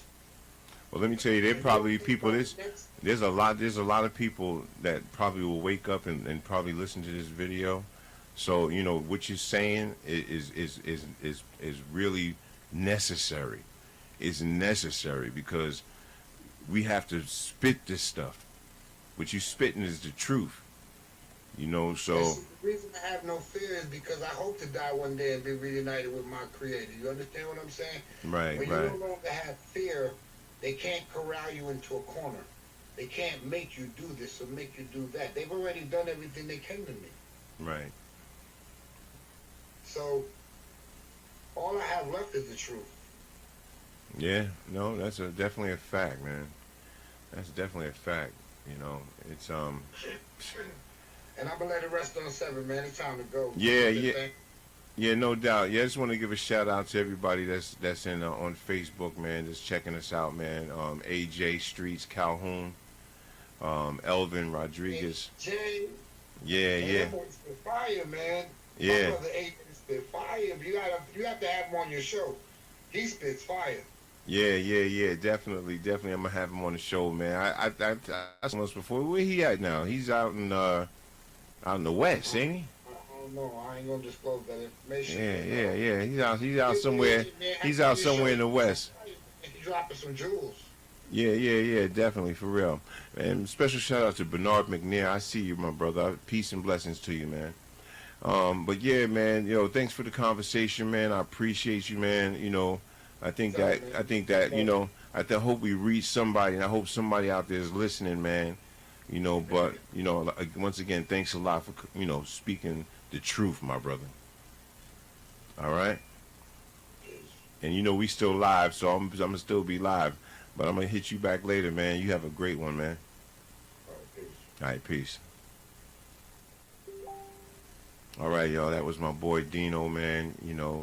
Well, let me tell you, there probably people. There's a lot of people that probably will wake up and probably listen to this video. So you know what you're saying is really necessary. It's necessary because we have to spit this stuff. What you spitting is the truth. You know, so the reason I have no fear is because I hope to die one day and be reunited with my Creator. You understand what I'm saying? Right. When you no longer have fear, they can't corral you into a corner. They can't make you do this or make you do that. They've already done everything they can to me. Right. So all I have left is the truth. Yeah. No, that's definitely a fact, man. That's definitely a fact. You know, it's And I'm gonna let it rest on 7, man. It's time to go. Yeah, no doubt. Yeah, I just want to give a shout out to everybody that's in on Facebook, man, just checking us out, man. AJ Streets Calhoun, Elvin Rodriguez. AJ. Yeah. Spit fire, man. Yeah. My brother AJ spit fire. You have to have him on your show. He spits fire. Yeah. Definitely. I'm gonna have him on the show, man. I told us before. Where he at now? He's out in the West, ain't he? I don't know. I ain't gonna disclose that information. Yeah. He's out somewhere. He's out somewhere in the West. He's dropping some jewels. Yeah, definitely, for real. And special shout out to Bernard McNair. I see you, my brother. Peace and blessings to you, man. But yeah, man, thanks for the conversation, man. I appreciate you, man. I hope we reach somebody, and I hope somebody out there is listening, man. But once again, thanks a lot for speaking the truth, my brother. All right. And we still live, so I'm gonna still be live. But I'm gonna hit you back later, man. You have a great one, man. All right, peace. All right, y'all. That was my boy Dino, man.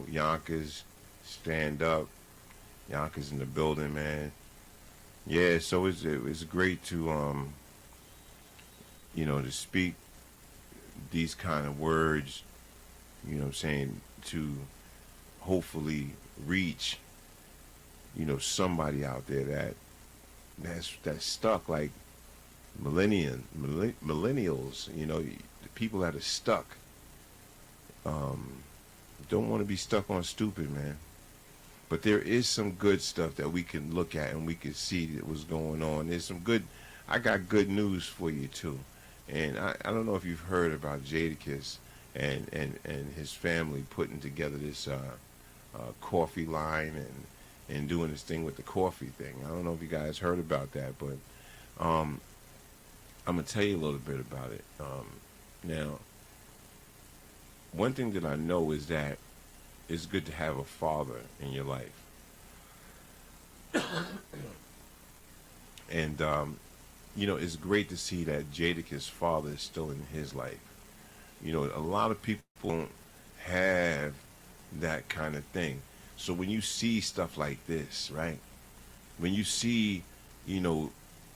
Yonkers, stand up. Yonkers in the building, man. Yeah, so it's great to to speak these kind of words. What I'm saying, to hopefully reach somebody out there that's stuck, like millennials, the people that are stuck, don't want to be stuck on stupid, man. But there is some good stuff that we can look at and we can see that was going on. I got good news for you too. And I don't know if you've heard about Jadakiss and his family putting together this coffee line and doing this thing with the coffee thing. I don't know if you guys heard about that, but I'm gonna tell you a little bit about it. Now, one thing that I know is that it's good to have a father in your life. And it's great to see that Jadakiss' father is still in his life. A lot of people don't have that kind of thing. So when you see stuff like this, right? When you see,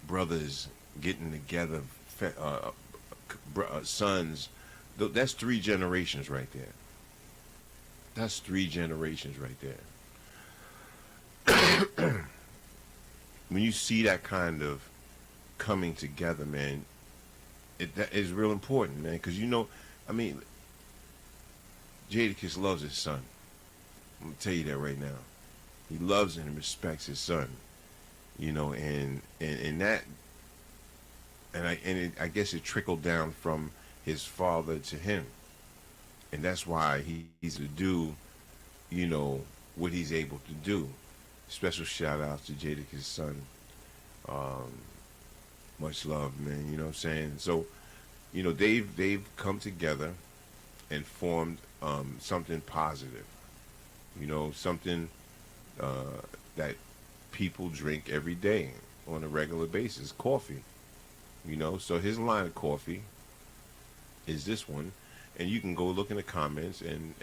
brothers getting together, sons, that's 3 generations right there. That's 3 generations right there. When you see that kind of coming together, man, that is real important, man. Because Jadakiss loves his son. I'm gonna tell you that right now. He loves and respects his son. And I guess it trickled down from his father to him, and that's why he's to do, what he's able to do. Special shout out to Jadakiss' son. Much love, man. You know what I'm saying? So, they've come together and formed something positive. Something that people drink every day on a regular basis, coffee. So his line of coffee is this one, and you can go look in the comments and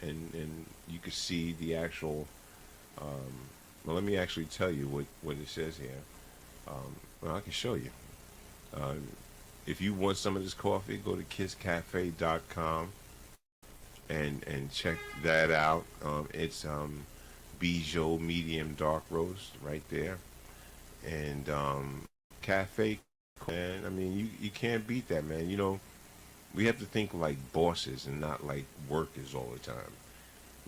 you can see the actual. Well, let me actually tell you what it says here. Well, I can show you. If you want some of this coffee, go to kisscafe.com and check that out. It's Bijou medium dark roast right there, and cafe. And I mean, you can't beat that, man. We have to think like bosses and not like workers all the time.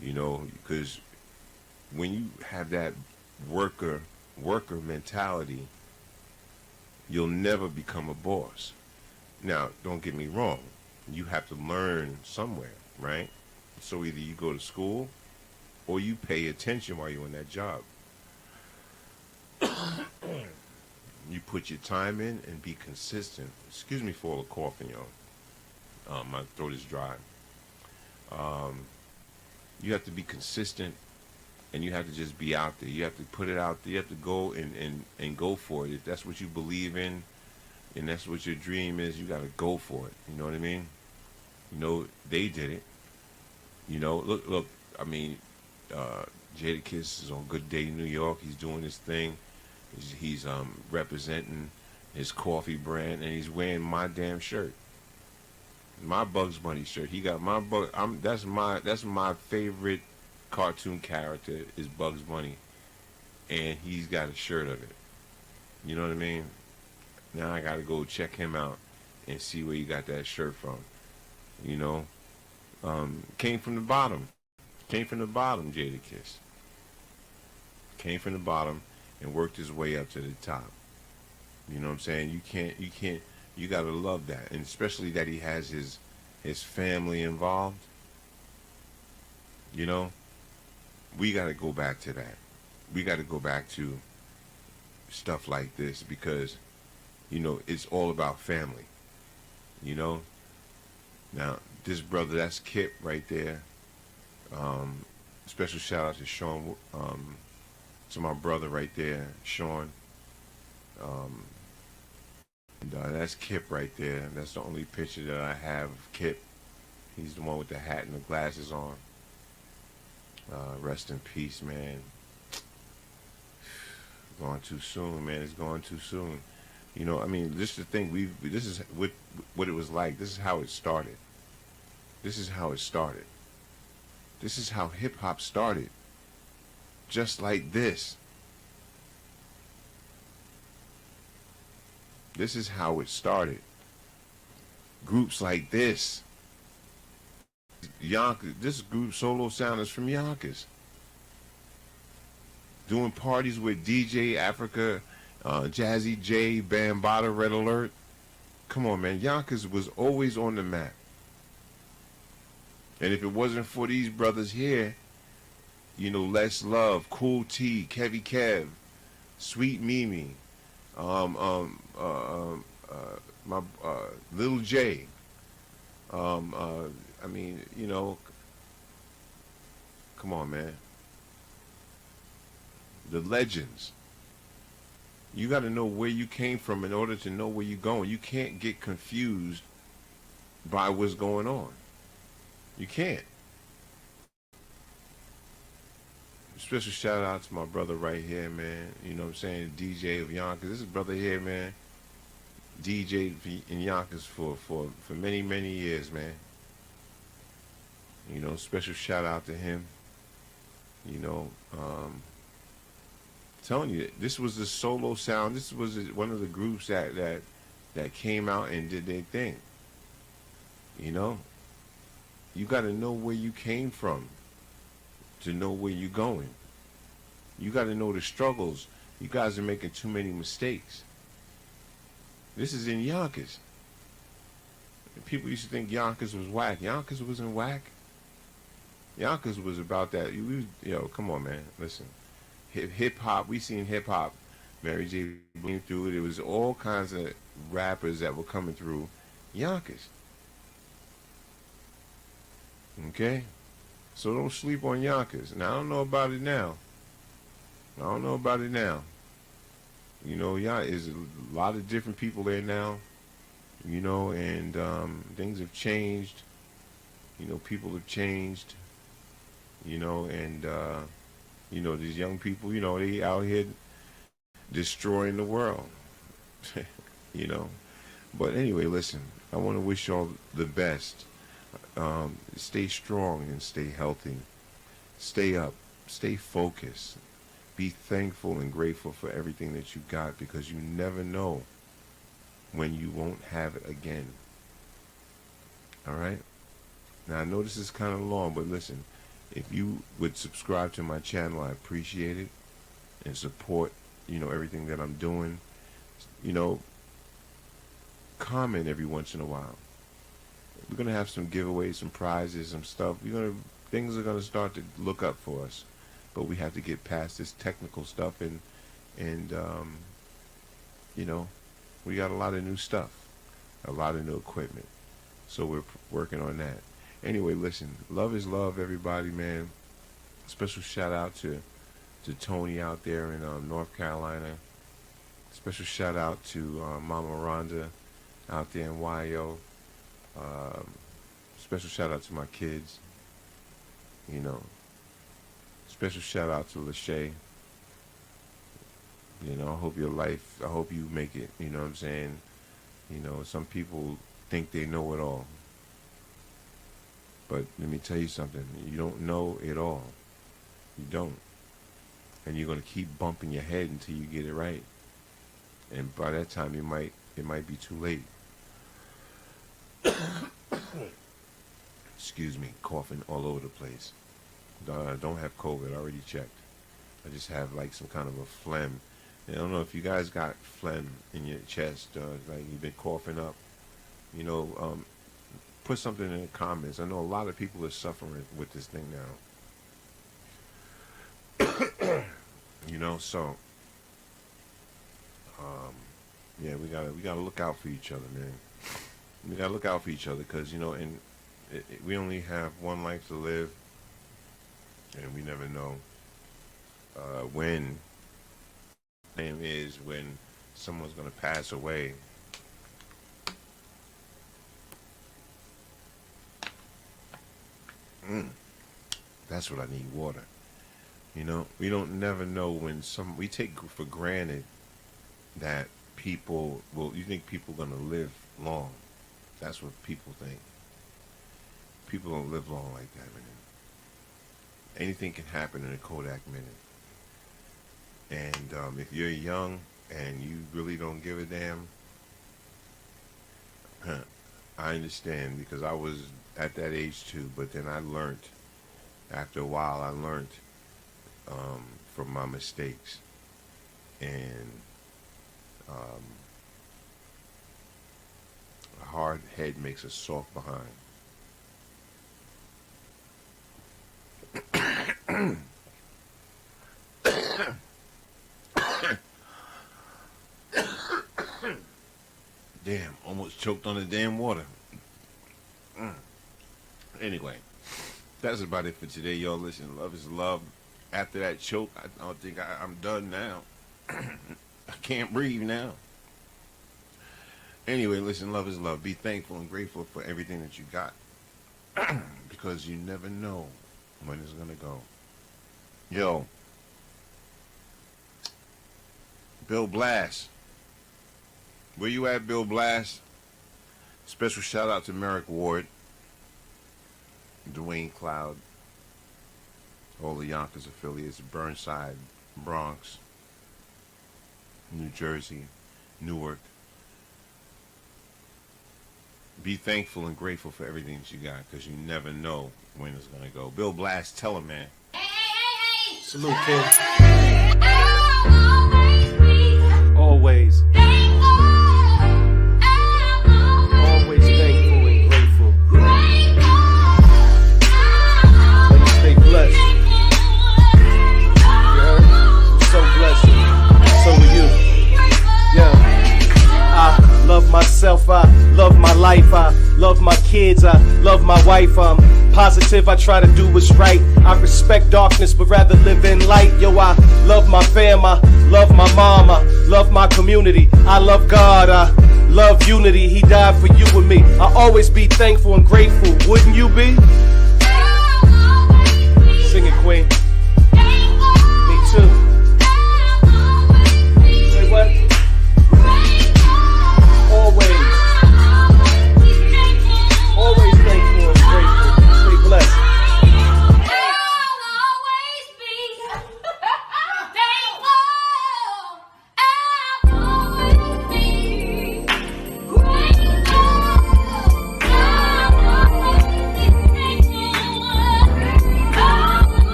Because when you have that worker mentality, you'll never become a boss. Now, don't get me wrong. You have to learn somewhere, right? So either you go to school or you pay attention while you're in that job. You put your time in and be consistent. Excuse me for all the coughing, y'all. My throat is dry. You have to be consistent, and you have to just be out there. You have to put it out there. You have to go and go for it. If that's what you believe in, and that's what your dream is, you got to go for it. You know what I mean? They did it. Look. I mean, Jadakiss is on Good Day New York. He's doing his thing. He's representing his coffee brand, and he's wearing my damn shirt, my Bugs Bunny shirt. He got my That's my favorite cartoon character is Bugs Bunny, and he's got a shirt of it. You know what I mean? Now I gotta go check him out and see where he got that shirt from. Came from the bottom. Jadakiss came from the bottom and worked his way up to the top. You know what I'm saying? You gotta love that, and especially that he has his family involved. You know, we gotta go back to that. We gotta go back to stuff like this because, you know, it's all about family. You know. Now, this brother, that's Kip right there. Special shout out to Sean, to my brother right there, Sean. That's Kip right there. That's the only picture that I have of Kip. He's the one with the hat and the glasses on. Rest in peace, man. Going too soon, man. It's going too soon. You know, I mean, this is the thing. This is what it was like. This is how it started. This is how it started. This is how hip hop started. Just like this. This is how it started. Groups like this. Yonkers. This group, Solo Sound, is from Yonkers. Doing parties with DJ Africa, Jazzy J, Bambaataa, Red Alert. Come on, man. Yonkers was always on the map. And if it wasn't for these brothers here, you know, Les Love, Cool T, Kevy Kev, Sweet Mimi, my Lil J, I mean, you know, come on, man. The legends. You got to know where you came from in order to know where you're going. You can't get confused by what's going on. You can't. Special shout out to my brother right here, man. You know what I'm saying? DJ of Yonkers. This is brother here, man. DJ in Yonkers for many, many years, man. You know, special shout out to him. You know, telling you, this was the Solo Sound. This was one of the groups that came out and did their thing. You know, you got to know where you came from to know where you're going. You got to know the struggles. You guys are making too many mistakes. This is in Yonkers. People used to think Yonkers was whack. Yonkers wasn't whack. Yonkers was about that. Yo, come on, man. Listen. Hip hop, we seen hip hop. Mary J. Blige through it. It was all kinds of rappers that were coming through Yonkers. Okay? So don't sleep on Yonkers. Now, I don't know about it now. You know, there's a lot of different people there now. You know, and things have changed. You know, people have changed. You know, and you know, these young people, you know, they out here destroying the world. You know. But anyway, listen, I want to wish y'all the best. Stay strong and stay healthy. Stay up. Stay focused. Be thankful and grateful for everything that you got, because you never know when you won't have it again. All right? Now, I know this is kind of long, but listen, if you would subscribe to my channel, I appreciate it, and support, you know, everything that I'm doing. You know, comment every once in a while. We're going to have some giveaways, some prizes, some stuff. Things are going to start to look up for us. But we have to get past this technical stuff, and you know, we got a lot of new stuff, a lot of new equipment. So we're working on that. Anyway, listen, love is love, everybody, man. Special shout out to Tony out there in North Carolina. Special shout out to Mama Rhonda out there in YO. Special shout out to my kids. You know. Special shout out to Lachey. You know, I hope you make it, you know what I'm saying? You know, some people think they know it all. But let me tell you something, you don't know it all. You don't. And you're going to keep bumping your head until you get it right. And by that time, it might be too late. Excuse me, coughing all over the place. I don't have COVID. I already checked. I just have like some kind of a phlegm I don't know if you guys got phlegm in your chest, like you've been coughing up. Put something in the comments. I know a lot of people are suffering with this thing now. So yeah, we gotta look out for each other, man. We gotta look out for each other because we only have one life to live, and we never know when someone's gonna pass away. That's what I need, water. We don't never know when we take for granted that people, you think people gonna live long. That's what people think. People don't live long like that, man. Anything can happen in a Kodak minute. And if you're young and you really don't give a damn, I understand, because I was at that age too, but then I learned, after a while I learned from my mistakes, and a hard head makes a soft behind. Damn, almost choked on the damn water. Anyway, that's about it for today, y'all. Listen, love is love. After that choke, I don't think I'm done now. I can't breathe now. Anyway, listen, love is love. Be thankful and grateful for everything that you got, because you never know when it's gonna go. Yo, Bill Blast. Where you at, Bill Blast? Special shout out to Merrick Ward, Dwayne Cloud, all the Yonkers affiliates, Burnside, Bronx, New Jersey, Newark. Be thankful and grateful for everything that you got, because you never know when it's going to go. Bill Blast, tell him, man. Salute, kid. Always. Always thankful and grateful. Let me stay blessed. You heard? I'm so blessed. So are you. Yeah. I love myself. I love my life. I love my kids. I love my wife. I'm positive. I try to do what's right. I respect darkness, but rather live in light. Yo, I love my fam. I love my mom. I love my community. I love God. I love unity. He died for you and me. I always be thankful and grateful. Wouldn't you be? Sing it, Queen.